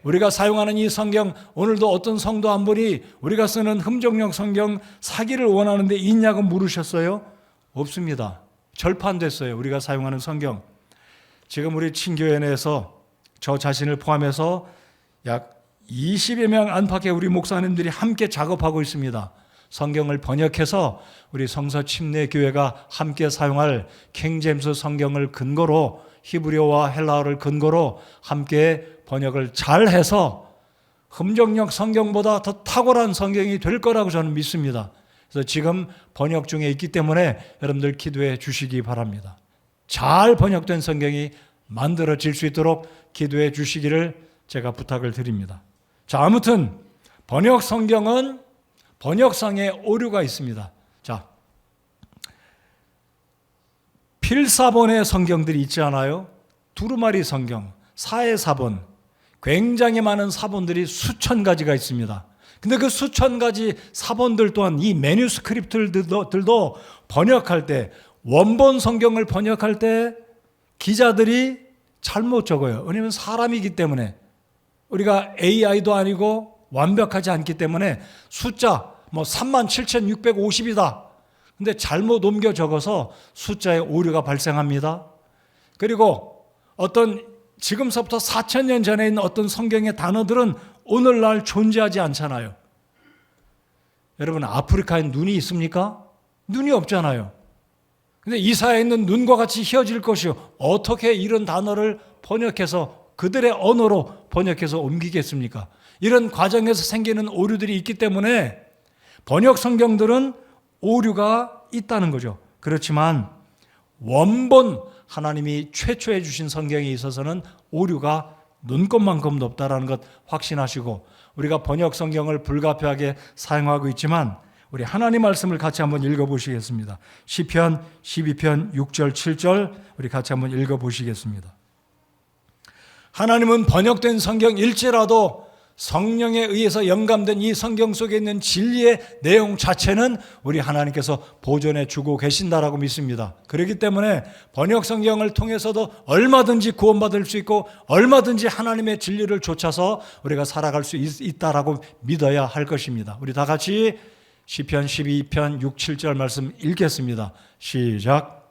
우리가 사용하는 이 성경, 오늘도 어떤 성도 한 분이 우리가 쓰는 흠정령 성경 사기를 원하는데 있냐고 물으셨어요? 없습니다. 절판됐어요. 우리가 사용하는 성경. 지금 우리 친교회 내에서 저 자신을 포함해서 약 20여 명 안팎의 우리 목사님들이 함께 작업하고 있습니다. 성경을 번역해서 우리 성서 침례교회가 함께 사용할 킹제임스 성경을 근거로 히브리어와 헬라어를 근거로 함께 번역을 잘해서 흠정령 성경보다 더 탁월한 성경이 될 거라고 저는 믿습니다. 그래서 지금 번역 중에 있기 때문에 여러분들 기도해 주시기 바랍니다. 잘 번역된 성경이 만들어질 수 있도록 기도해 주시기를 제가 부탁을 드립니다. 자, 아무튼 번역 성경은 번역상에 오류가 있습니다. 자, 필사본의 성경들이 있지 않아요? 두루마리 성경, 사해사본, 굉장히 많은 사본들이 수천 가지가 있습니다. 근데 그 수천 가지 사본들 또한 이 매뉴스크립트들도 번역할 때, 원본 성경을 번역할 때 기자들이 잘못 적어요. 왜냐하면 사람이기 때문에. 우리가 AI도 아니고 완벽하지 않기 때문에 숫자 37,650이다. 근데 잘못 옮겨 적어서 숫자에 오류가 발생합니다. 그리고 어떤 지금서부터 4,000년 전에 있는 어떤 성경의 단어들은 오늘날 존재하지 않잖아요. 여러분 아프리카에 눈이 있습니까? 눈이 없잖아요. 근데 이사야에 있는 눈과 같이 휘어질 것이요. 어떻게 이런 단어를 번역해서 그들의 언어로 번역해서 옮기겠습니까? 이런 과정에서 생기는 오류들이 있기 때문에 번역 성경들은 오류가 있다는 거죠. 그렇지만 원본 하나님이 최초에 주신 성경에 있어서는 오류가 눈꼽만큼도 없다는 것 확신하시고, 우리가 번역 성경을 불가피하게 사용하고 있지만 우리 하나님 말씀을 같이 한번 읽어보시겠습니다. 시편 12편 6절 7절 우리 같이 한번 읽어보시겠습니다. 하나님은 번역된 성경일지라도 성령에 의해서 영감된 이 성경 속에 있는 진리의 내용 자체는 우리 하나님께서 보존해 주고 계신다라고 믿습니다. 그렇기 때문에 번역 성경을 통해서도 얼마든지 구원받을 수 있고 얼마든지 하나님의 진리를 좇아서 우리가 살아갈 수 있다라고 믿어야 할 것입니다. 우리 다 같이 시편 12편 6, 7절 말씀 읽겠습니다. 시작.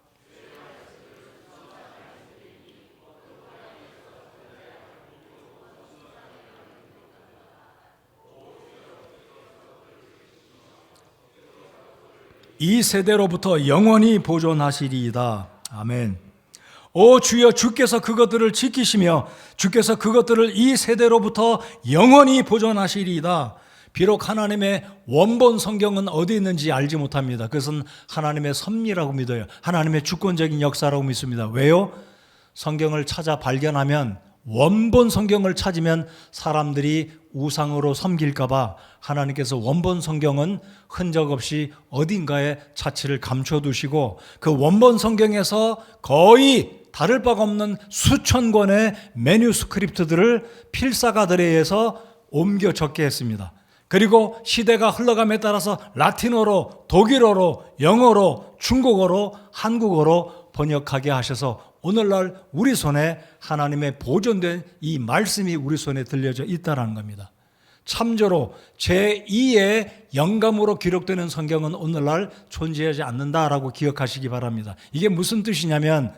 이 세대로부터 영원히 보존하시리이다. 아멘. 오 주여, 주께서 그것들을 지키시며 주께서 그것들을 이 세대로부터 영원히 보존하시리이다. 비록 하나님의 원본 성경은 어디 있는지 알지 못합니다. 그것은 하나님의 섭리라고 믿어요. 하나님의 주권적인 역사라고 믿습니다. 왜요? 성경을 찾아 발견하면, 원본 성경을 찾으면 사람들이 우상으로 섬길까 봐 하나님께서 원본 성경은 흔적 없이 어딘가에 자취를 감춰두시고, 그 원본 성경에서 거의 다를 바가 없는 수천 권의 매뉴스크립트들을 필사가들에 의해서 옮겨 적게 했습니다. 그리고 시대가 흘러감에 따라서 라틴어로, 독일어로, 영어로, 중국어로, 한국어로 번역하게 하셔서 오늘날 우리 손에 하나님의 보존된 이 말씀이 우리 손에 들려져 있다는 겁니다. 참조로 제2의 영감으로 기록되는 성경은 오늘날 존재하지 않는다라고 기억하시기 바랍니다. 이게 무슨 뜻이냐면,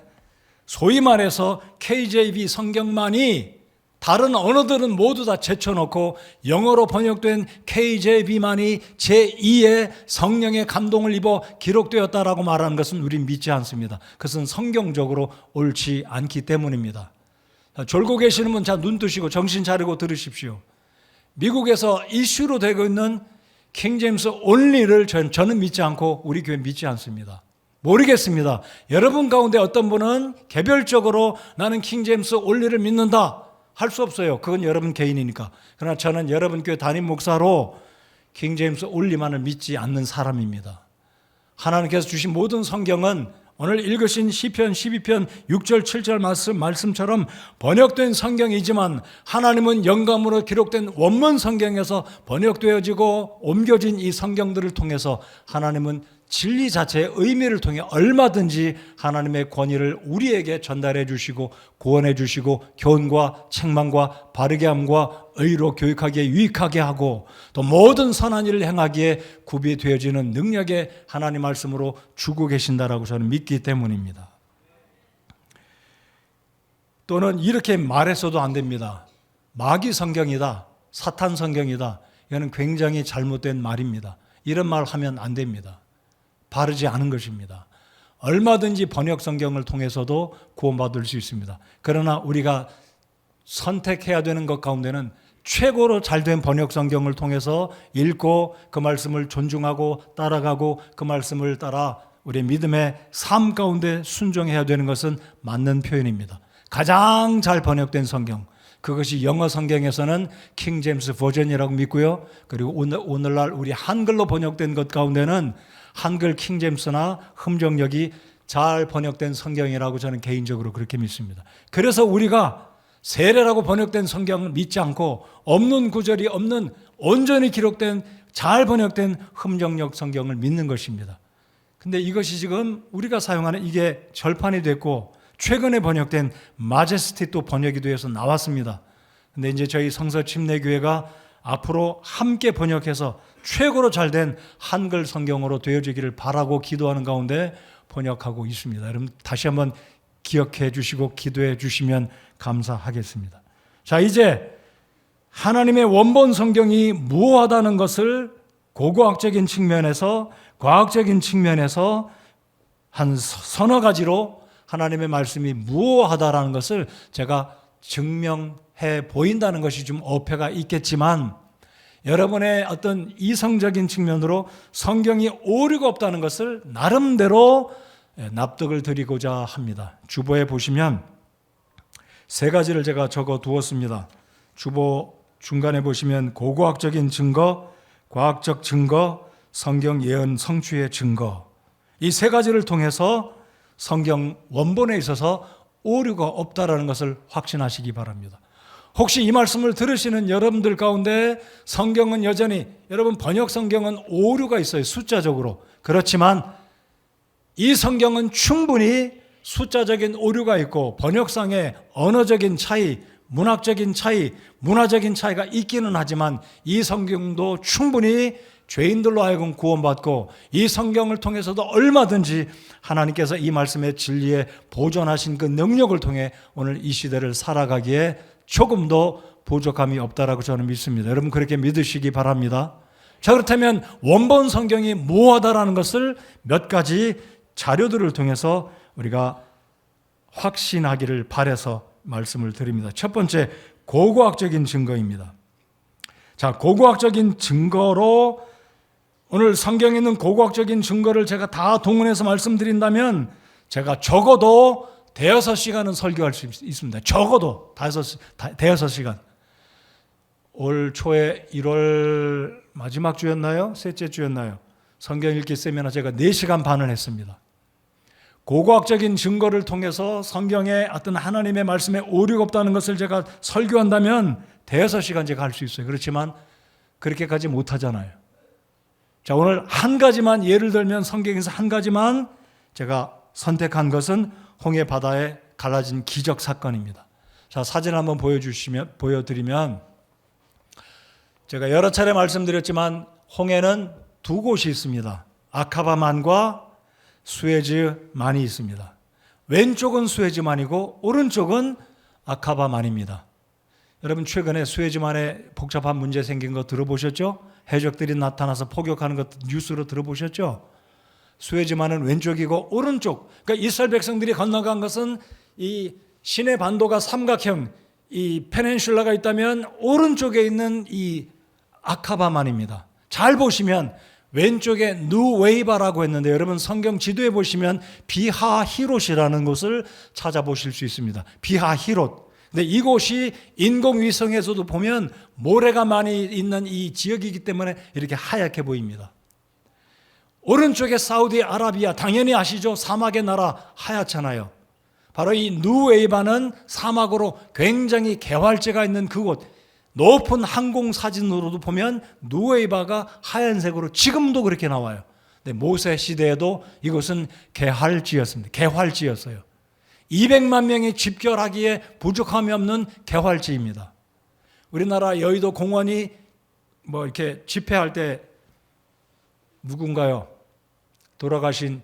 소위 말해서 KJV 성경만이 다른 언어들은 모두 다 제쳐놓고 영어로 번역된 KJV만이 제2의 성령의 감동을 입어 기록되었다라고 말하는 것은 우린 믿지 않습니다. 그것은 성경적으로 옳지 않기 때문입니다. 졸고 계시는 분 자 눈 뜨시고 정신 차리고 들으십시오. 미국에서 이슈로 되고 있는 킹제임스 온리를 저는 믿지 않고 우리 교회 믿지 않습니다. 모르겠습니다. 여러분 가운데 어떤 분은 개별적으로 나는 킹제임스 온리를 믿는다 할 수 없어요. 그건 여러분 개인이니까. 그러나 저는 여러분 교회 담임 목사로 킹제임스 온리만을 믿지 않는 사람입니다. 하나님께서 주신 모든 성경은 오늘 읽으신 시편 12편 6절 7절 말씀처럼 번역된 성경이지만 하나님은 영감으로 기록된 원문 성경에서 번역되어지고 옮겨진 이 성경들을 통해서 하나님은 진리 자체의 의미를 통해 얼마든지 하나님의 권위를 우리에게 전달해 주시고 구원해 주시고 교훈과 책망과 바르게 함과 의로 교육하기에 유익하게 하고 또 모든 선한 일을 행하기에 구비되어지는 능력의 하나님 말씀으로 주고 계신다라고 저는 믿기 때문입니다. 또는 이렇게 말해서도 안 됩니다. 마귀 성경이다, 사탄 성경이다. 이거는 굉장히 잘못된 말입니다. 이런 말 하면 안 됩니다. 바르지 않은 것입니다. 얼마든지 번역 성경을 통해서도 구원받을 수 있습니다. 그러나 우리가 선택해야 되는 것 가운데는 최고로 잘된 번역 성경을 통해서 읽고 그 말씀을 존중하고 따라가고 그 말씀을 따라 우리의 믿음의 삶 가운데 순종해야 되는 것은 맞는 표현입니다. 가장 잘 번역된 성경, 그것이 영어 성경에서는 킹 제임스 버전이라고 믿고요. 그리고 오늘날 우리 한글로 번역된 것 가운데는 한글 킹 제임스나 흠정역이 잘 번역된 성경이라고 저는 개인적으로 그렇게 믿습니다. 그래서 우리가 세례라고 번역된 성경을 믿지 않고 없는 구절이 없는 온전히 기록된 잘 번역된 흠정역 성경을 믿는 것입니다. 근데 이것이 지금 우리가 사용하는 이게 절판이 됐고 최근에 번역된 마제스티 또 번역이 되어서 나왔습니다. 근데 이제 저희 성서침례교회가 앞으로 함께 번역해서 최고로 잘된 한글 성경으로 되어지기를 바라고 기도하는 가운데 번역하고 있습니다. 여러분 다시 한번 기억해 주시고 기도해 주시면 감사하겠습니다. 자, 이제 하나님의 원본 성경이 무엇하다는 것을 고고학적인 측면에서 과학적인 측면에서 한 서너 가지로 하나님의 말씀이 무엇하다라는 것을 제가 증명해 보인다는 것이 좀 어폐가 있겠지만 여러분의 어떤 이성적인 측면으로 성경이 오류가 없다는 것을 나름대로 납득을 드리고자 합니다. 주보에 보시면 세 가지를 제가 적어 두었습니다. 주보 중간에 보시면 고고학적인 증거, 과학적 증거, 성경 예언 성취의 증거, 이 세 가지를 통해서 성경 원본에 있어서 오류가 없다라는 것을 확신하시기 바랍니다. 혹시 이 말씀을 들으시는 여러분들 가운데 성경은 여전히 여러분 번역 성경은 오류가 있어요. 숫자적으로. 그렇지만 이 성경은 충분히 숫자적인 오류가 있고 번역상의 언어적인 차이, 문학적인 차이, 문화적인 차이가 있기는 하지만 이 성경도 충분히 죄인들로 하여금 구원받고 이 성경을 통해서도 얼마든지 하나님께서 이 말씀의 진리에 보존하신 그 능력을 통해 오늘 이 시대를 살아가기에 조금도 부족함이 없다라고 저는 믿습니다. 여러분 그렇게 믿으시기 바랍니다. 자, 그렇다면 원본 성경이 무엇하다라는 것을 몇 가지 자료들을 통해서 우리가 확신하기를 바라서 말씀을 드립니다. 첫 번째, 고고학적인 증거입니다. 자, 고고학적인 증거로 오늘 성경에 있는 고고학적인 증거를 제가 다 동원해서 말씀드린다면 제가 적어도 대여섯 시간은 설교할 수 있습니다. 적어도 대여섯 시간. 올 초에 1월 마지막 주였나요? 셋째 주였나요? 성경 읽기 세미나 제가 4시간 반을 했습니다. 고고학적인 증거를 통해서 성경에 어떤 하나님의 말씀에 오류가 없다는 것을 제가 설교한다면 대여섯 시간 제가 할 수 있어요. 그렇지만 그렇게까지 못하잖아요. 자, 오늘 한 가지만 예를 들면 성경에서 한 가지만 제가 선택한 것은 홍해 바다에 갈라진 기적 사건입니다. 자, 사진 한번 보여드리면 제가 여러 차례 말씀드렸지만 홍해는 두 곳이 있습니다. 아카바만과 수에즈만이 있습니다. 왼쪽은 수에즈만이고 오른쪽은 아카바만입니다. 여러분 최근에 수에즈만에 복잡한 문제 생긴 거 들어보셨죠? 해적들이 나타나서 포격하는 것 뉴스로 들어보셨죠? 수에즈만은 왼쪽이고 오른쪽, 그러니까 이스라엘 백성들이 건너간 것은 이 시내 반도가 삼각형 이 페넨슐라가 있다면 오른쪽에 있는 이 아카바만입니다. 잘 보시면 왼쪽에 누웨이바라고 했는데 여러분 성경 지도에 보시면 비하히롯이라는 곳을 찾아보실 수 있습니다. 비하히롯. 근데 이곳이 인공위성에서도 보면 모래가 많이 있는 이 지역이기 때문에 이렇게 하얗게 보입니다. 오른쪽에 사우디아라비아, 당연히 아시죠? 사막의 나라 하얗잖아요. 바로 이 누웨이바는 사막으로 굉장히 개활제가 있는 그곳, 높은 항공 사진으로도 보면 누웨이바가 하얀색으로 지금도 그렇게 나와요. 근데 모세 시대에도 이곳은 개활지였습니다. 개활지였어요. 200만 명이 집결하기에 부족함이 없는 개활지입니다. 우리나라 여의도 공원이 뭐 이렇게 집회할 때 누군가요? 돌아가신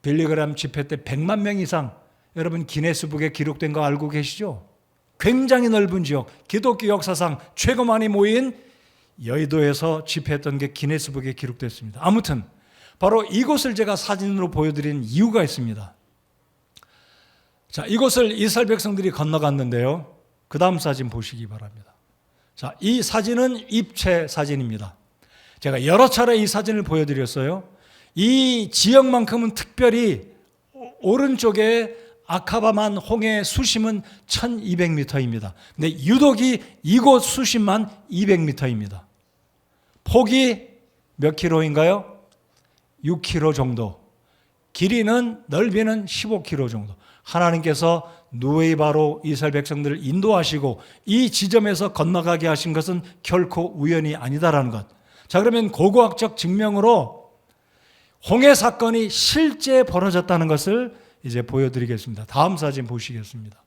빌리그람 집회 때 100만 명 이상, 여러분 기네스북에 기록된 거 알고 계시죠? 굉장히 넓은 지역, 기독교 역사상 최고 많이 모인 여의도에서 집회했던 게 기네스북에 기록됐습니다. 아무튼 바로 이곳을 제가 사진으로 보여드린 이유가 있습니다. 자, 이곳을 이스라엘 백성들이 건너갔는데요. 그 다음 사진 보시기 바랍니다. 자, 이 사진은 입체 사진입니다. 제가 여러 차례 이 사진을 보여드렸어요. 이 지역만큼은 특별히 오른쪽에 아카바만 홍해 수심은 1200m입니다. 근데 유독이 이곳 수심만 200m입니다. 폭이 몇 킬로인가요? 6킬로 정도. 길이는, 넓이는 15킬로 정도. 하나님께서 누웨이바로 이스라엘 백성들을 인도하시고 이 지점에서 건너가게 하신 것은 결코 우연이 아니다라는 것. 자, 그러면 고고학적 증명으로 홍해 사건이 실제 벌어졌다는 것을 이제 보여드리겠습니다. 다음 사진 보시겠습니다.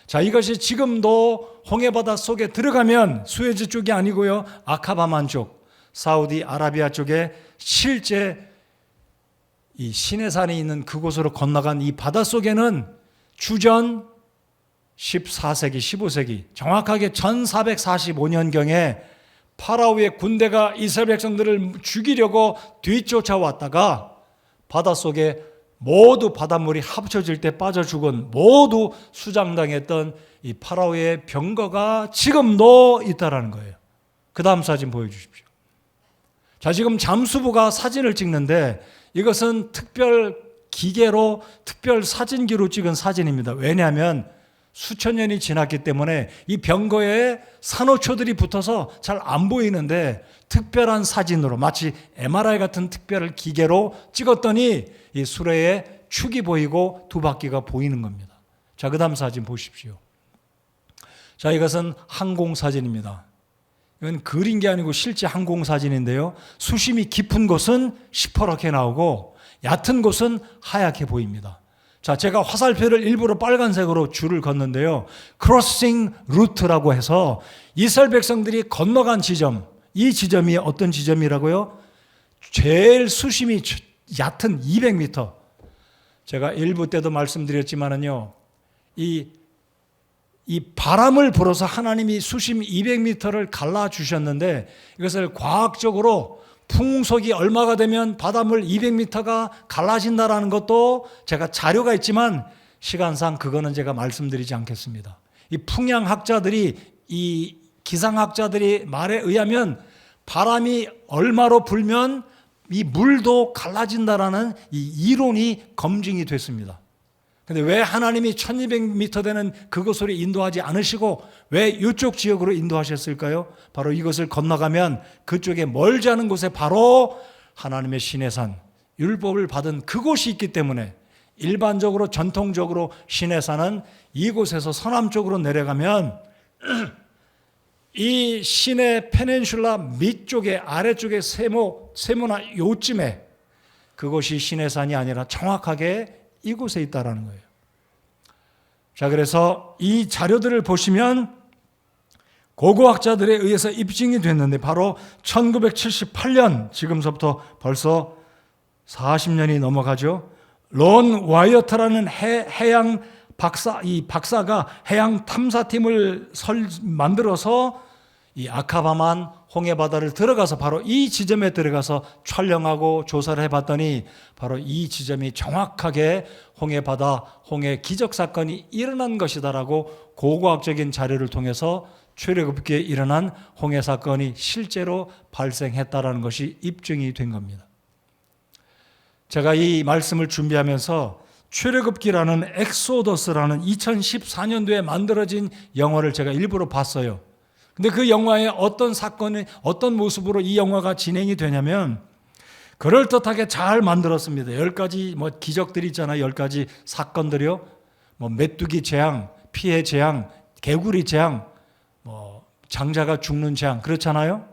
자, 이것이 지금도 홍해바다 속에 들어가면 수에즈 쪽이 아니고요, 아카바만 쪽, 사우디아라비아 쪽에 실제 이 시내산이 있는 그곳으로 건너간 이 바다 속에는 주전 14세기, 15세기, 정확하게 1445년경에 파라오의 군대가 이스라엘 백성들을 죽이려고 뒤쫓아왔다가 바닷속에 모두 바닷물이 합쳐질 때 빠져 죽은, 모두 수장당했던 이 파라오의 병거가 지금도 있다라는 거예요. 그 다음 사진 보여주십시오. 자, 지금 잠수부가 사진을 찍는데 이것은 특별 기계로, 특별 사진기로 찍은 사진입니다. 왜냐하면 수천 년이 지났기 때문에 이 병거에 산호초들이 붙어서 잘 안 보이는데 특별한 사진으로, 마치 MRI 같은 특별 기계로 찍었더니 이 수레에 축이 보이고 두 바퀴가 보이는 겁니다. 자, 그 다음 사진 보십시오. 자, 이것은 항공사진입니다. 이건 그린 게 아니고 실제 항공사진인데요. 수심이 깊은 곳은 시퍼렇게 나오고 얕은 곳은 하얗게 보입니다. 자, 제가 화살표를 일부러 빨간색으로 줄을 걷는데요. 크로싱 루트라고 해서 이스라엘 백성들이 건너간 지점, 이 지점이 어떤 지점이라고요? 제일 수심이 얕은 200m. 제가 일부 때도 말씀드렸지만은요, 이 바람을 불어서 하나님이 수심 200m를 갈라주셨는데 이것을 과학적으로 풍속이 얼마가 되면 바닷물 200m가 갈라진다라는 것도 제가 자료가 있지만 시간상 그거는 제가 말씀드리지 않겠습니다. 이 풍향학자들이, 이 기상학자들이 말에 의하면 바람이 얼마로 불면 이 물도 갈라진다라는 이 이론이 검증이 됐습니다. 근데 왜 하나님이 1200m 되는 그곳으로 인도하지 않으시고 왜 이쪽 지역으로 인도하셨을까요? 바로 이것을 건너가면 그쪽에 멀지 않은 곳에 바로 하나님의 시내산, 율법을 받은 그곳이 있기 때문에 일반적으로 전통적으로 시내산은 이곳에서 서남쪽으로 내려가면 이 시내 페넨슐라 밑쪽에, 아래쪽에 세모나 요쯤에, 그것이 시내산이 아니라 정확하게 이곳에 있다라는 거예요. 자, 그래서 이 자료들을 보시면 고고학자들에 의해서 입증이 됐는데 바로 1978년, 지금서부터 벌써 40년이 넘어가죠. 론 와이어트라는 해양 이 박사가 해양 탐사팀을 만들어서 이 아카바만 홍해바다를 들어가서 바로 이 지점에 들어가서 촬영하고 조사를 해봤더니 바로 이 지점이 정확하게 홍해바다 홍해 기적 사건이 일어난 것이다라고 고고학적인 자료를 통해서 출애굽기에 일어난 홍해 사건이 실제로 발생했다라는 것이 입증이 된 겁니다. 제가 이 말씀을 준비하면서 출애굽기라는 엑소더스라는 2014년도에 만들어진 영화를 제가 일부러 봤어요. 근데 그 영화에 어떤 사건이 어떤 모습으로 이 영화가 진행이 되냐면 그럴듯하게 잘 만들었습니다. 10가지 기적들이 있잖아요. 10가지 사건들이요. 메뚜기 재앙, 피해 재앙, 개구리 재앙, 장자가 죽는 재앙 그렇잖아요.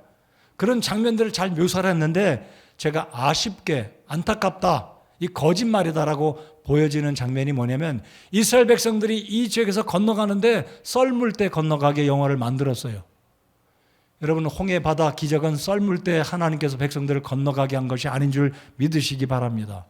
그런 장면들을 잘 묘사를 했는데 제가 아쉽게 안타깝다, 이 거짓말이다라고 보여지는 장면이 뭐냐면 이스라엘 백성들이 이 지역에서 건너가는데 썰물 때 건너가게 영화를 만들었어요. 여러분, 홍해 바다 기적은 썰물 때 하나님께서 백성들을 건너가게 한 것이 아닌 줄 믿으시기 바랍니다.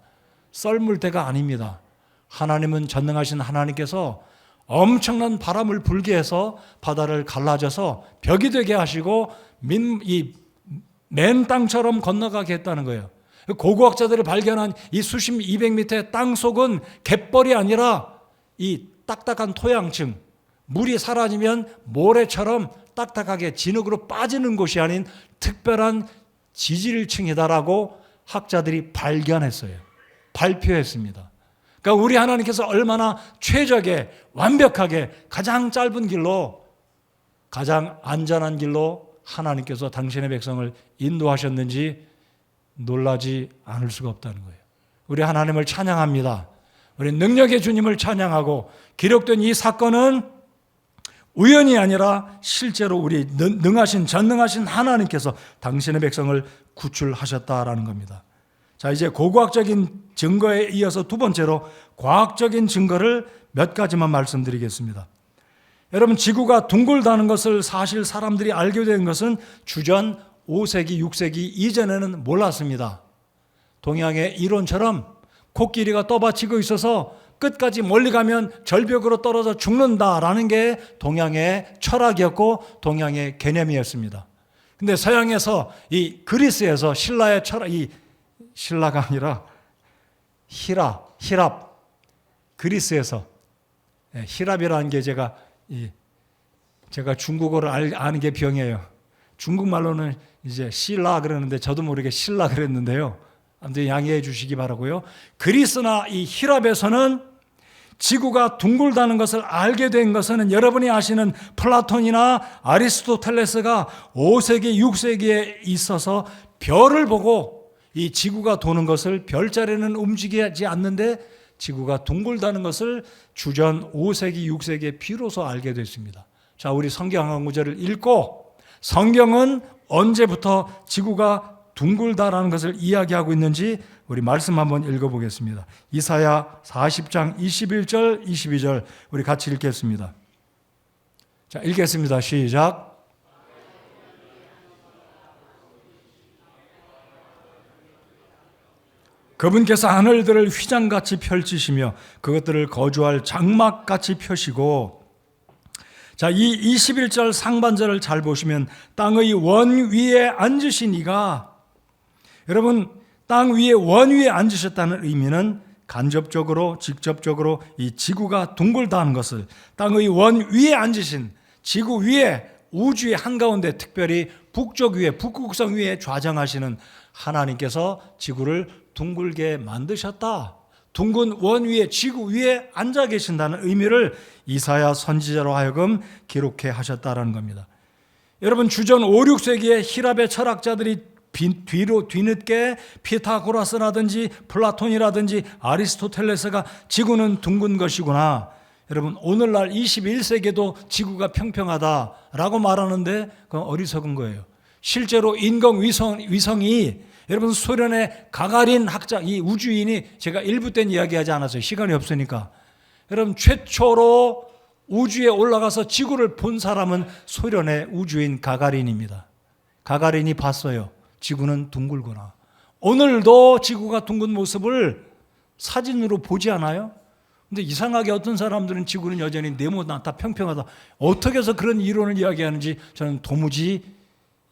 썰물 때가 아닙니다. 하나님은 전능하신 하나님께서 엄청난 바람을 불게 해서 바다를 갈라져서 벽이 되게 하시고 맨 땅처럼 건너가게 했다는 거예요. 고고학자들이 발견한 이 수심 200m의 땅 속은 갯벌이 아니라 이 딱딱한 토양층, 물이 사라지면 모래처럼 딱딱하게 진흙으로 빠지는 곳이 아닌 특별한 지질층이다라고 학자들이 발견했어요. 발표했습니다. 그러니까 우리 하나님께서 얼마나 최적의 완벽하게 가장 짧은 길로 가장 안전한 길로 하나님께서 당신의 백성을 인도하셨는지 놀라지 않을 수가 없다는 거예요. 우리 하나님을 찬양합니다. 우리 능력의 주님을 찬양하고 기록된 이 사건은 우연이 아니라 실제로 우리 전능하신 하나님께서 당신의 백성을 구출하셨다라는 겁니다. 자, 이제 고고학적인 증거에 이어서 두 번째로 과학적인 증거를 몇 가지만 말씀드리겠습니다. 여러분, 지구가 둥글다는 것을 사실 사람들이 알게 된 것은 주전 5세기, 6세기 이전에는 몰랐습니다. 동양의 이론처럼 코끼리가 떠받치고 있어서 끝까지 멀리 가면 절벽으로 떨어져 죽는다라는 게 동양의 철학이었고 동양의 개념이었습니다. 근데 서양에서 이 그리스에서 신라의 철학, 이 신라가 아니라 히랍, 그리스에서 히랍이라는 게 제가 중국어를 아는 게 병이에요. 중국말로는 이제 신라 그러는데 저도 모르게 신라 그랬는데요. 아무튼 양해해 주시기 바라고요. 그리스나 이 히랍에서는 지구가 둥글다는 것을 알게 된 것은 여러분이 아시는 플라톤이나 아리스토텔레스가 5세기, 6세기에 있어서 별을 보고 이 지구가 도는 것을 별자리는 움직이지 않는데 지구가 둥글다는 것을 주전 5세기, 6세기에 비로소 알게 됐습니다. 자, 우리 성경 한 구절을 읽고 성경은 언제부터 지구가 둥글다라는 것을 이야기하고 있는지 우리 말씀 한번 읽어보겠습니다. 이사야 40장 21절 22절 우리 같이 읽겠습니다. 자, 읽겠습니다. 시작. 그분께서 하늘들을 휘장같이 펼치시며 그것들을 거주할 장막같이 펴시고, 자, 이 21절 상반절을 잘 보시면 땅의 원 위에 앉으신 이가, 여러분, 땅 위에 원 위에 앉으셨다는 의미는 간접적으로 직접적으로 이 지구가 둥글다는 것을, 땅의 원 위에 앉으신, 지구 위에 우주의 한가운데 특별히 북쪽 위에 북극성 위에 좌정하시는 하나님께서 지구를 둥글게 만드셨다. 둥근 원 위에 지구 위에 앉아 계신다는 의미를 이사야 선지자로 하여금 기록해 하셨다라는 겁니다. 여러분, 주전 5, 6세기에 히랍의 철학자들이 뒤늦게 피타고라스라든지 플라톤이라든지 아리스토텔레스가 지구는 둥근 것이구나, 여러분 오늘날 21세기에도 지구가 평평하다라고 말하는데 그건 어리석은 거예요. 실제로 인공위성이 여러분 소련의 가가린 학자, 이 우주인이, 제가 일부 때는 이야기하지 않았어요. 시간이 없으니까. 여러분, 최초로 우주에 올라가서 지구를 본 사람은 소련의 우주인 가가린입니다. 가가린이 봤어요. 지구는 둥글구나. 오늘도 지구가 둥근 모습을 사진으로 보지 않아요? 근데 이상하게 어떤 사람들은 지구는 여전히 네모나다 평평하다. 어떻게 해서 그런 이론을 이야기하는지 저는 도무지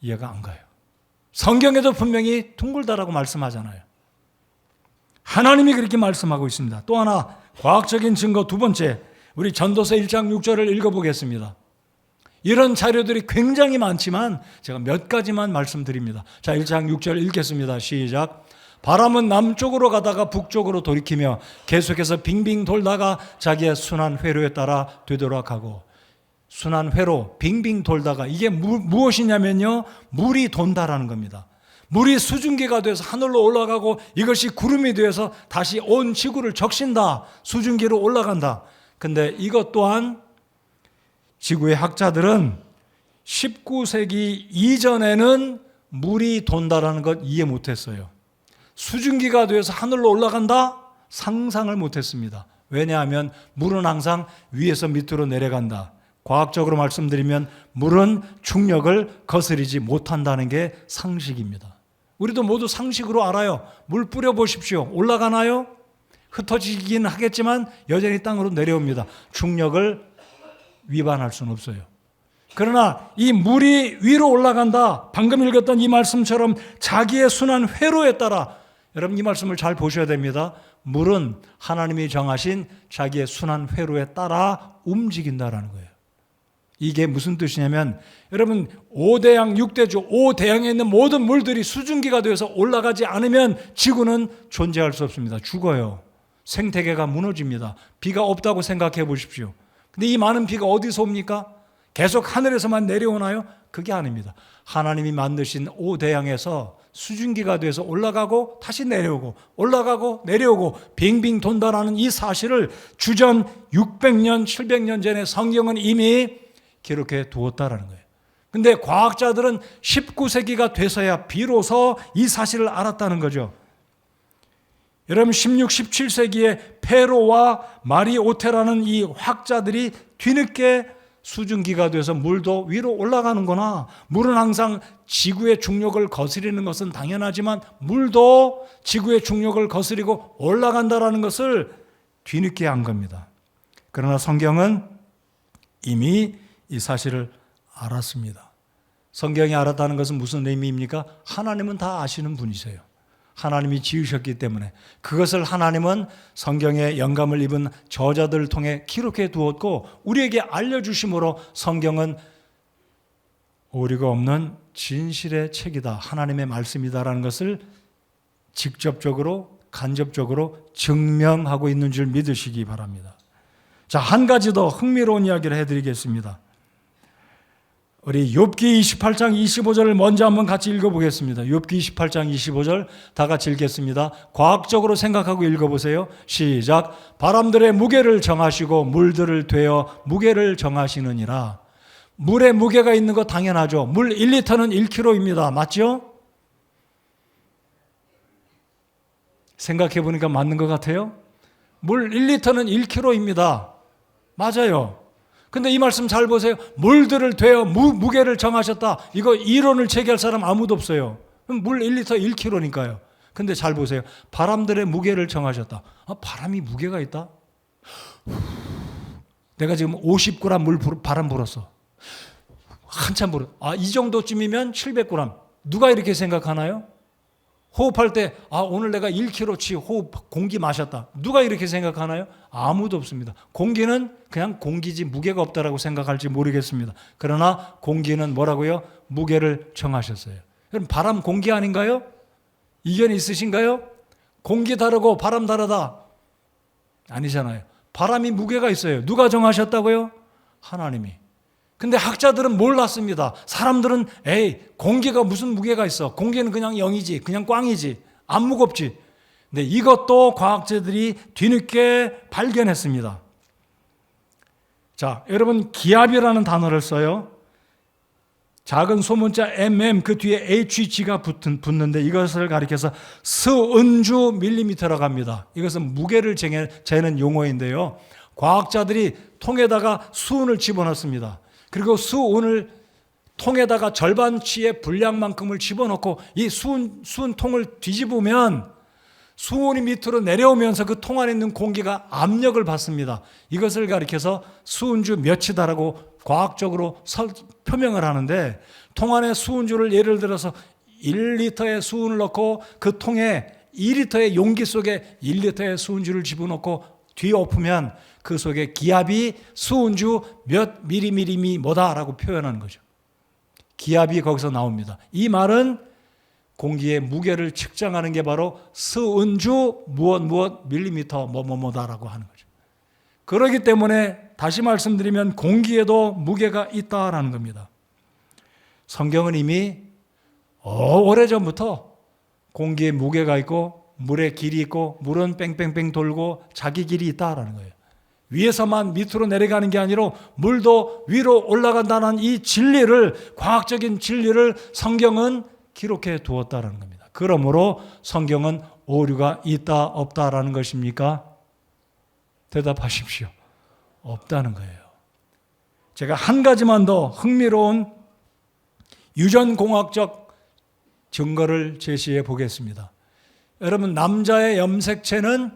이해가 안 가요. 성경에도 분명히 둥글다라고 말씀하잖아요. 하나님이 그렇게 말씀하고 있습니다. 또 하나 과학적인 증거 두 번째, 우리 전도서 1장 6절을 읽어보겠습니다. 이런 자료들이 굉장히 많지만 제가 몇 가지만 말씀드립니다. 자, 1장 6절 읽겠습니다. 시작. 바람은 남쪽으로 가다가 북쪽으로 돌이키며 계속해서 빙빙 돌다가 자기의 순환 회로에 따라 되돌아가고. 순환 회로 빙빙 돌다가 이게 무엇이냐면요, 물이 돈다라는 겁니다. 물이 수증기가 돼서 하늘로 올라가고 이것이 구름이 되어서 다시 온 지구를 적신다. 수증기로 올라간다. 근데 이것 또한 지구의 학자들은 19세기 이전에는 물이 돈다라는 것 이해 못했어요. 수증기가 되어서 하늘로 올라간다? 상상을 못했습니다. 왜냐하면 물은 항상 위에서 밑으로 내려간다. 과학적으로 말씀드리면 물은 중력을 거스르지 못한다는 게 상식입니다. 우리도 모두 상식으로 알아요. 물 뿌려보십시오. 올라가나요? 흩어지긴 하겠지만 여전히 땅으로 내려옵니다. 중력을 위반할 수는 없어요. 그러나 이 물이 위로 올라간다. 방금 읽었던 이 말씀처럼 자기의 순환 회로에 따라, 여러분 이 말씀을 잘 보셔야 됩니다. 물은 하나님이 정하신 자기의 순환 회로에 따라 움직인다라는 거예요. 이게 무슨 뜻이냐면, 여러분 5대양 6대주 5대양에 있는 모든 물들이 수증기가 되어서 올라가지 않으면 지구는 존재할 수 없습니다. 죽어요. 생태계가 무너집니다. 비가 없다고 생각해 보십시오. 근데 이 많은 비가 어디서 옵니까? 계속 하늘에서만 내려오나요? 그게 아닙니다. 하나님이 만드신 5대양에서 수증기가 돼서 올라가고 다시 내려오고 올라가고 내려오고 빙빙 돈다라는 이 사실을 주전 600년 700년 전에 성경은 이미 기록해 두었다라는 거예요. 근데 과학자들은 19세기가 돼서야 비로소 이 사실을 알았다는 거죠. 여러분 16, 17세기에 페로와 마리오테라는 이 학자들이 뒤늦게 수증기가 돼서 물도 위로 올라가는구나. 물은 항상 지구의 중력을 거스리는 것은 당연하지만 물도 지구의 중력을 거스리고 올라간다라는 것을 뒤늦게 한 겁니다. 그러나 성경은 이미 이 사실을 알았습니다. 성경이 알았다는 것은 무슨 의미입니까? 하나님은 다 아시는 분이세요. 하나님이 지으셨기 때문에 그것을 하나님은 성경에 영감을 입은 저자들을 통해 기록해 두었고 우리에게 알려주심으로 성경은 오류가 없는 진실의 책이다, 하나님의 말씀이다라는 것을 직접적으로 간접적으로 증명하고 있는 줄 믿으시기 바랍니다. 자, 한 가지 더 흥미로운 이야기를 해드리겠습니다. 우리 욥기 28장 25절을 먼저 한번 같이 읽어보겠습니다. 욥기 28장 25절 다 같이 읽겠습니다. 과학적으로 생각하고 읽어보세요. 시작. 바람들의 무게를 정하시고 물들을 되어 무게를 정하시느니라. 물에 무게가 있는 거 당연하죠. 물 1리터는 1kg입니다. 맞죠? 생각해 보니까 맞는 것 같아요. 물 1리터는 1kg입니다. 맞아요. 근데 이 말씀 잘 보세요. 물들을 되어 무게를 정하셨다. 이거 이론을 제기할 사람 아무도 없어요. 물 1리터 1kg니까요. 근데 잘 보세요. 바람들의 무게를 정하셨다. 바람이 무게가 있다? 내가 지금 50g 바람 불었어. 한참 불어. 이 정도쯤이면 700g. 누가 이렇게 생각하나요? 호흡할 때 오늘 내가 1kg치 호흡 공기 마셨다. 누가 이렇게 생각하나요? 아무도 없습니다. 공기는 그냥 공기지 무게가 없다라고 생각할지 모르겠습니다. 그러나 공기는 뭐라고요? 무게를 정하셨어요. 그럼 바람 공기 아닌가요? 이견이 있으신가요? 공기 다르고 바람 다르다. 아니잖아요. 바람이 무게가 있어요. 누가 정하셨다고요? 하나님이. 근데 학자들은 몰랐습니다. 사람들은 공기가 무슨 무게가 있어. 공기는 그냥 0이지. 그냥 꽝이지. 안 무겁지. 근데 이것도 과학자들이 뒤늦게 발견했습니다. 자, 여러분 기압이라는 단어를 써요. 작은 소문자 mm 그 뒤에 hg가 붙는데 이것을 가리켜서 스은주 밀리미터라고 합니다. 이것은 무게를 재는 용어인데요. 과학자들이 통에다가 수은을 집어넣습니다. 그리고 수은을 통에다가 절반치의 분량만큼을 집어넣고 이 수은통을 뒤집으면 수온이 밑으로 내려오면서 그 통 안에 있는 공기가 압력을 받습니다. 이것을 가리켜서 수은주 몇이다라고 과학적으로 표명을 하는데, 통 안에 수은주를 예를 들어서 1리터의 수은을 넣고 그 통에 2리터의 용기 속에 1리터의 수은주를 집어넣고 뒤엎으면 그 속에 기압이 수은주 몇 미리미리 뭐다라고 표현하는 거죠. 기압이 거기서 나옵니다. 이 말은 공기의 무게를 측정하는 게 바로 수은주 무엇 밀리미터 뭐다라고 하는 거죠. 그렇기 때문에 다시 말씀드리면 공기에도 무게가 있다라는 겁니다. 성경은 이미 오래전부터 공기에 무게가 있고 물에 길이 있고 물은 뺑뺑뺑 돌고 자기 길이 있다라는 거예요. 위에서만 밑으로 내려가는 게 아니라 물도 위로 올라간다는 이 진리를, 과학적인 진리를 성경은 기록해 두었다는 겁니다. 그러므로 성경은 오류가 있다 없다라는 것입니까? 대답하십시오. 없다는 거예요. 제가 한 가지만 더 흥미로운 유전공학적 증거를 제시해 보겠습니다. 여러분, 남자의 염색체는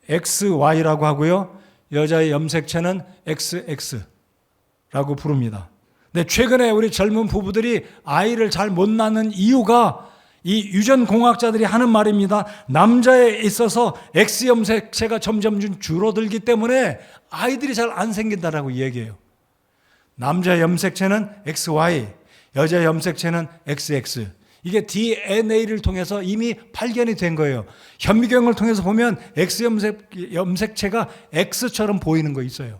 XY라고 하고요, 여자의 염색체는 XX라고 부릅니다. 근데 최근에 우리 젊은 부부들이 아이를 잘 못 낳는 이유가 이 유전공학자들이 하는 말입니다. 남자에 있어서 X 염색체가 점점 줄어들기 때문에 아이들이 잘 안 생긴다라고 얘기해요. 남자 염색체는 XY, 여자 염색체는 XX. 이게 DNA를 통해서 이미 발견이 된 거예요. 현미경을 통해서 보면 X 염색체가 X처럼 보이는 거 있어요.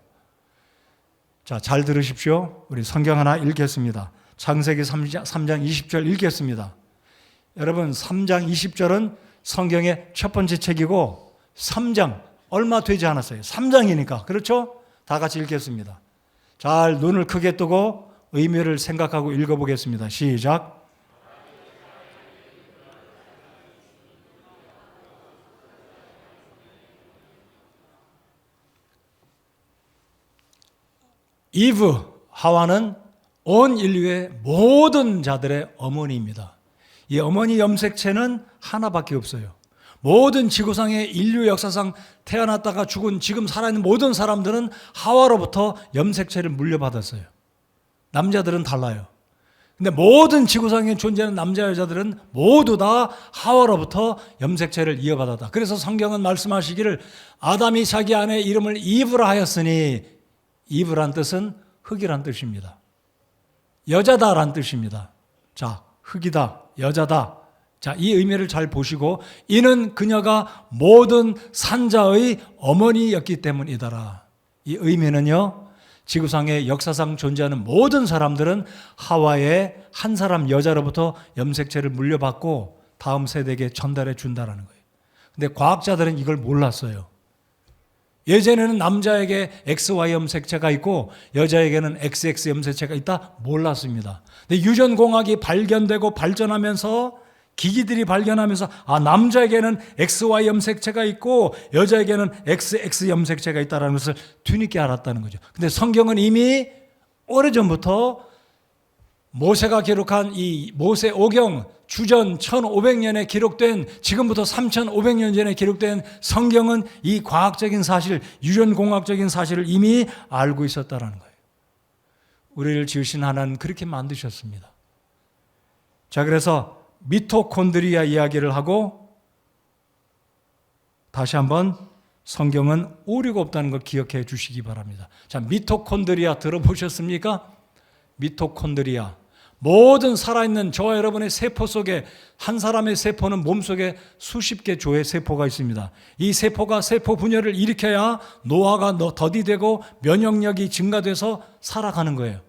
자, 잘 들으십시오. 우리 성경 하나 읽겠습니다. 창세기 3장 20절 읽겠습니다. 여러분, 3장 20절은 성경의 첫 번째 책이고 3장 얼마 되지 않았어요. 3장이니까. 그렇죠? 다 같이 읽겠습니다. 잘 눈을 크게 뜨고 의미를 생각하고 읽어보겠습니다. 시작. 이브, 하와는 온 인류의 모든 자들의 어머니입니다. 이 어머니 염색체는 하나밖에 없어요. 모든 지구상의 인류 역사상 태어났다가 죽은 지금 살아있는 모든 사람들은 하와로부터 염색체를 물려받았어요. 남자들은 달라요. 근데 모든 지구상에 존재하는 남자 여자들은 모두 다 하와로부터 염색체를 이어받았다. 그래서 성경은 말씀하시기를 아담이 자기 아내 이름을 이브라 하였으니, 이브란 뜻은 흙이란 뜻입니다. 여자다란 뜻입니다. 자, 흙이다, 여자다. 자, 이 의미를 잘 보시고, 이는 그녀가 모든 산자의 어머니였기 때문이더라. 이 의미는요, 지구상의 역사상 존재하는 모든 사람들은 하와의 한 사람 여자로부터 염색체를 물려받고 다음 세대에게 전달해 준다는 거예요. 근데 과학자들은 이걸 몰랐어요. 예전에는 남자에게 XY 염색체가 있고 여자에게는 XX 염색체가 있다 몰랐습니다. 근데 유전공학이 발견되고 발전하면서, 기기들이 발견하면서 남자에게는 XY 염색체가 있고 여자에게는 XX 염색체가 있다는 것을 뒤늦게 알았다는 거죠. 근데 성경은 이미 오래전부터 모세가 기록한 이 모세오경, 주전 1500년에 기록된, 지금부터 3500년 전에 기록된 성경은 이 과학적인 사실, 유전공학적인 사실을 이미 알고 있었다는 거예요. 우리를 지으신 하나님은 그렇게 만드셨습니다. 자, 그래서 미토콘드리아 이야기를 하고, 다시 한번 성경은 오류가 없다는 걸 기억해 주시기 바랍니다. 자, 미토콘드리아 들어보셨습니까? 미토콘드리아. 모든 살아있는 저와 여러분의 세포 속에, 한 사람의 세포는 몸속에 수십 개 조의 세포가 있습니다. 이 세포가 세포 분열을 일으켜야 노화가 더디되고 면역력이 증가돼서 살아가는 거예요.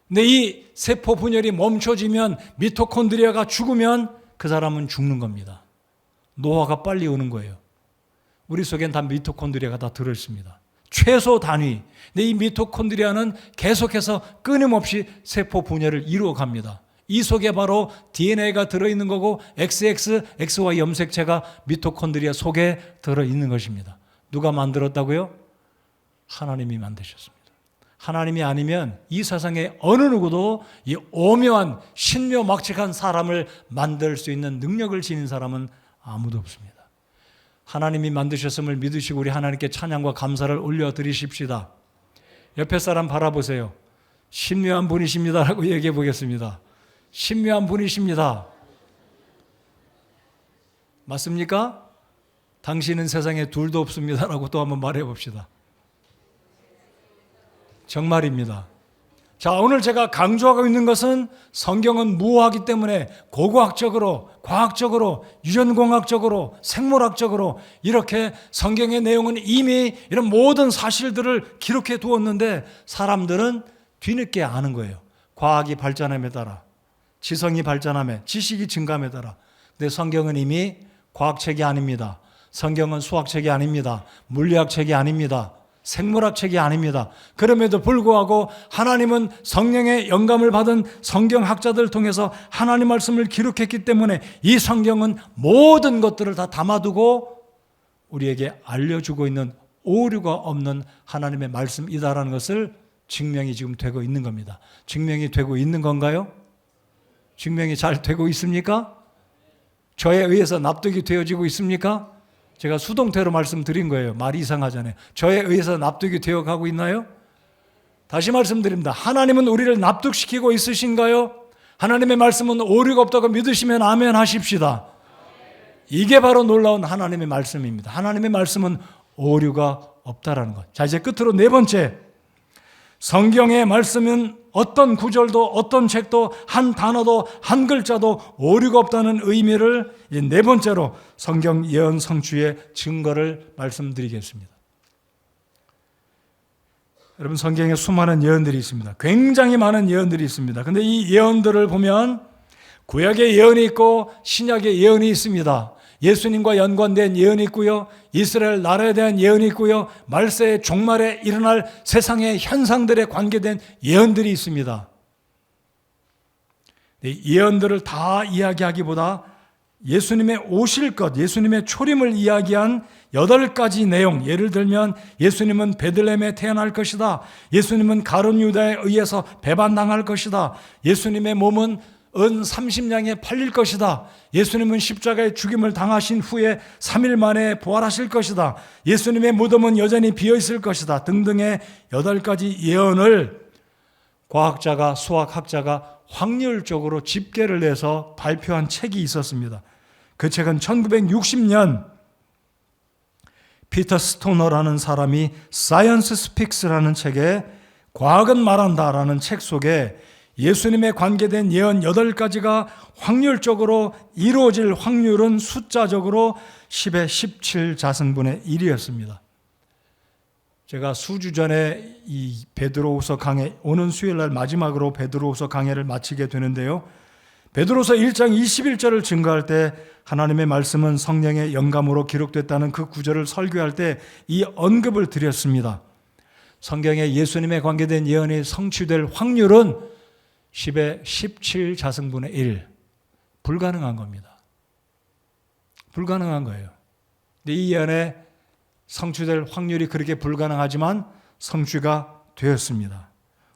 근데 이 세포 분열이 멈춰지면, 미토콘드리아가 죽으면 그 사람은 죽는 겁니다. 노화가 빨리 오는 거예요. 우리 속엔 다 미토콘드리아가 다 들어있습니다. 최소 단위. 근데 이 미토콘드리아는 계속해서 끊임없이 세포 분열을 이루어갑니다. 이 속에 바로 DNA가 들어있는 거고 XX, XY 염색체가 미토콘드리아 속에 들어있는 것입니다. 누가 만들었다고요? 하나님이 만드셨습니다. 하나님이 아니면 이 세상에 어느 누구도 이 오묘한 신묘막측한 사람을 만들 수 있는 능력을 지닌 사람은 아무도 없습니다. 하나님이 만드셨음을 믿으시고 우리 하나님께 찬양과 감사를 올려드리십시다. 옆에 사람 바라보세요. 신묘한 분이십니다라고 얘기해 보겠습니다. 신묘한 분이십니다. 맞습니까? 당신은 세상에 둘도 없습니다라고 또 한번 말해 봅시다. 정말입니다. 자, 오늘 제가 강조하고 있는 것은 성경은 무오하기 때문에 고고학적으로, 과학적으로, 유전공학적으로, 생물학적으로 이렇게 성경의 내용은 이미 이런 모든 사실들을 기록해 두었는데 사람들은 뒤늦게 아는 거예요. 과학이 발전함에 따라, 지성이 발전함에, 지식이 증감에 따라. 근데 성경은 이미 과학책이 아닙니다. 성경은 수학책이 아닙니다. 물리학책이 아닙니다. 생물학책이 아닙니다. 그럼에도 불구하고 하나님은 성령의 영감을 받은 성경학자들을 통해서 하나님 말씀을 기록했기 때문에 이 성경은 모든 것들을 다 담아두고 우리에게 알려주고 있는 오류가 없는 하나님의 말씀이다라는 것을 증명이 지금 되고 있는 겁니다. 증명이 되고 있는 건가요? 증명이 잘 되고 있습니까? 저에 의해서 납득이 되어지고 있습니까? 제가 수동태로 말씀드린 거예요. 말이 이상하잖아요. 저에 의해서 납득이 되어가고 있나요? 다시 말씀드립니다. 하나님은 우리를 납득시키고 있으신가요? 하나님의 말씀은 오류가 없다고 믿으시면 아멘 하십시다. 이게 바로 놀라운 하나님의 말씀입니다. 하나님의 말씀은 오류가 없다라는 것. 자, 이제 끝으로 네 번째. 성경의 말씀은 어떤 구절도 어떤 책도 한 단어도 한 글자도 오류가 없다는 의미를 네 번째로 성경 예언 성취의 증거를 말씀드리겠습니다. 여러분, 성경에 수많은 예언들이 있습니다. 굉장히 많은 예언들이 있습니다. 그런데 이 예언들을 보면 구약의 예언이 있고 신약의 예언이 있습니다. 예수님과 연관된 예언이 있고요. 이스라엘 나라에 대한 예언이 있고요. 말세의 종말에 일어날 세상의 현상들에 관계된 예언들이 있습니다. 예언들을 다 이야기하기보다 예수님의 오실 것, 예수님의 초림을 이야기한 8가지 내용, 예를 들면 예수님은 베들레헴에 태어날 것이다. 예수님은 가룟 유다에 의해서 배반당할 것이다. 예수님의 몸은 은 30냥에 팔릴 것이다. 예수님은 십자가의 죽임을 당하신 후에 3일 만에 부활하실 것이다. 예수님의 무덤은 여전히 비어있을 것이다. 등등의 8가지 예언을 과학자가, 수학학자가 확률적으로 집계를 내서 발표한 책이 있었습니다. 그 책은 1960년 피터 스토너라는 사람이 사이언스 스픽스라는 책에 과학은 말한다라는 책 속에 예수님에 관계된 예언 8가지가 확률적으로 이루어질 확률은 숫자적으로 10의 17 자승분의 1이었습니다. 제가 수주 전에 이 베드로후서 강해, 오는 수요일 날 마지막으로 베드로후서 강해를 마치게 되는데요. 베드로서 1장 21절을 증거할 때 하나님의 말씀은 성령의 영감으로 기록됐다는 그 구절을 설교할 때 이 언급을 드렸습니다. 성경에 예수님에 관계된 예언이 성취될 확률은 10의 17 자승분의 1. 불가능한 겁니다. 불가능한 거예요. 근데 이 예언에 성취될 확률이 그렇게 불가능하지만 성취가 되었습니다.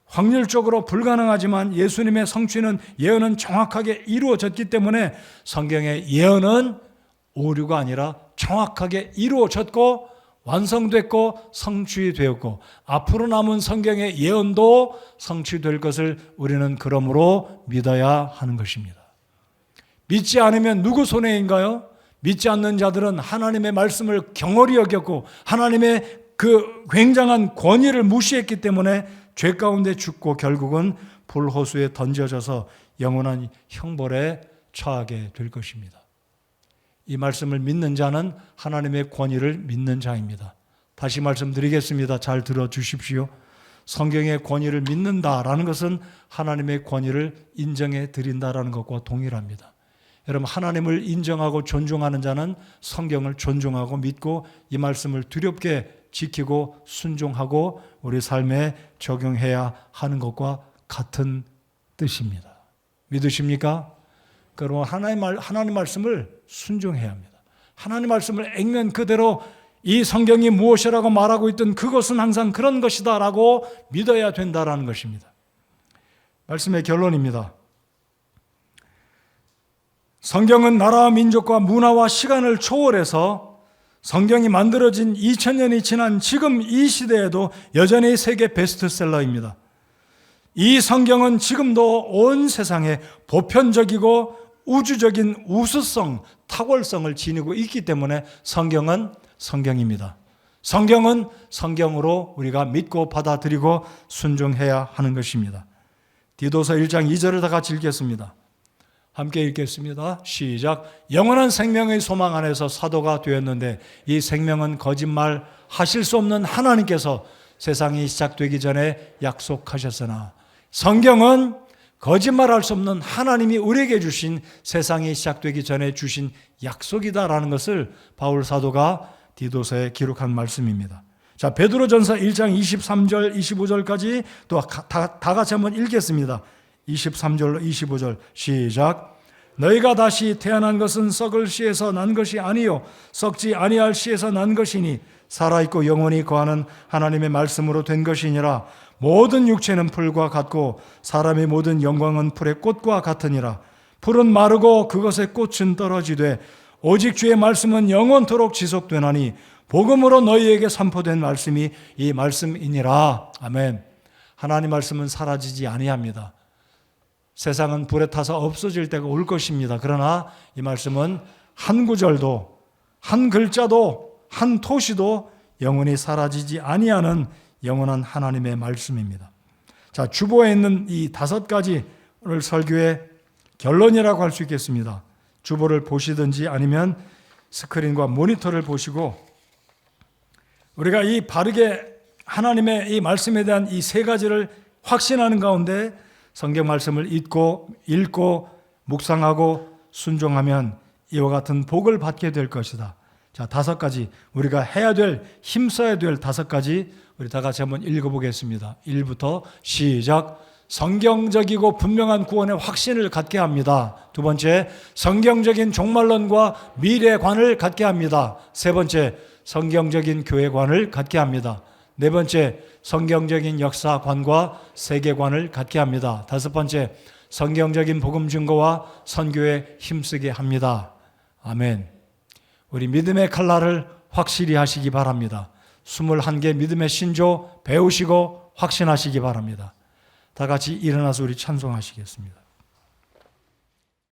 확률적으로 불가능하지만 예수님의 성취는 예언은 정확하게 이루어졌기 때문에 성경의 예언은 오류가 아니라 정확하게 이루어졌고 완성됐고 성취되었고 앞으로 남은 성경의 예언도 성취될 것을 우리는 그러므로 믿어야 하는 것입니다. 믿지 않으면 누구 손해인가요? 믿지 않는 자들은 하나님의 말씀을 경홀히 여겼고 하나님의 그 굉장한 권위를 무시했기 때문에 죄 가운데 죽고 결국은 불호수에 던져져서 영원한 형벌에 처하게 될 것입니다. 이 말씀을 믿는 자는 하나님의 권위를 믿는 자입니다. 다시 말씀드리겠습니다. 잘 들어주십시오. 성경의 권위를 믿는다라는 것은 하나님의 권위를 인정해 드린다라는 것과 동일합니다. 여러분, 하나님을 인정하고 존중하는 자는 성경을 존중하고 믿고 이 말씀을 두렵게 지키고 순종하고 우리 삶에 적용해야 하는 것과 같은 뜻입니다. 믿으십니까? 그러면 하나님 말씀을 순종해야 합니다. 하나님 말씀을 액면 그대로 이 성경이 무엇이라고 말하고 있든 그것은 항상 그런 것이다라고 믿어야 된다라는 것입니다. 말씀의 결론입니다. 성경은 나라와 민족과 문화와 시간을 초월해서 성경이 만들어진 2000년이 지난 지금 이 시대에도 여전히 세계 베스트셀러입니다. 이 성경은 지금도 온 세상에 보편적이고 우주적인 우수성, 탁월성을 지니고 있기 때문에 성경은 성경입니다. 성경은 성경으로 우리가 믿고 받아들이고 순종해야 하는 것입니다. 디도서 1장 2절을 다 같이 읽겠습니다. 함께 읽겠습니다. 시작. 영원한 생명의 소망 안에서 사도가 되었는데 이 생명은 거짓말 하실 수 없는 하나님께서 세상이 시작되기 전에 약속하셨으나, 성경은 거짓말할 수 없는 하나님이 우리에게 주신, 세상이 시작되기 전에 주신 약속이다라는 것을 바울 사도가 디도서에 기록한 말씀입니다. 자, 베드로전서 1장 23절 25절까지 또 다 같이 한번 읽겠습니다. 23절로 25절 시작. 너희가 다시 태어난 것은 썩을 씨에서 난 것이 아니요 썩지 아니할 씨에서 난 것이니 살아있고 영원히 거하는 하나님의 말씀으로 된 것이니라. 모든 육체는 풀과 같고 사람의 모든 영광은 풀의 꽃과 같으니라. 풀은 마르고 그것의 꽃은 떨어지되 오직 주의 말씀은 영원토록 지속되나니 복음으로 너희에게 선포된 말씀이 이 말씀이니라. 아멘. 하나님 말씀은 사라지지 아니합니다. 세상은 불에 타서 없어질 때가 올 것입니다. 그러나 이 말씀은 한 구절도, 한 글자도, 한 토시도 영원히 사라지지 아니하는 영원한 하나님의 말씀입니다. 자, 주보에 있는 이 5가지 오늘 설교의 결론이라고 할 수 있겠습니다. 주보를 보시든지 아니면 스크린과 모니터를 보시고 우리가 이 바르게 하나님의 이 말씀에 대한 이 3가지를 확신하는 가운데 성경 말씀을 읽고 묵상하고 순종하면 이와 같은 복을 받게 될 것이다. 자, 5가지 우리가 해야 될, 힘써야 될 5가지 우리 다 같이 한번 읽어보겠습니다. 1부터 시작. 성경적이고 분명한 구원의 확신을 갖게 합니다. 2번째, 성경적인 종말론과 미래관을 갖게 합니다. 3번째, 성경적인 교회관을 갖게 합니다. 4번째, 성경적인 역사관과 세계관을 갖게 합니다. 5번째, 성경적인 복음 증거와 선교에 힘쓰게 합니다. 아멘. 우리 믿음의 칼날을 확실히 하시기 바랍니다. 21개 믿음의 신조 배우시고 확신하시기 바랍니다. 다 같이 일어나서 우리 찬송하시겠습니다.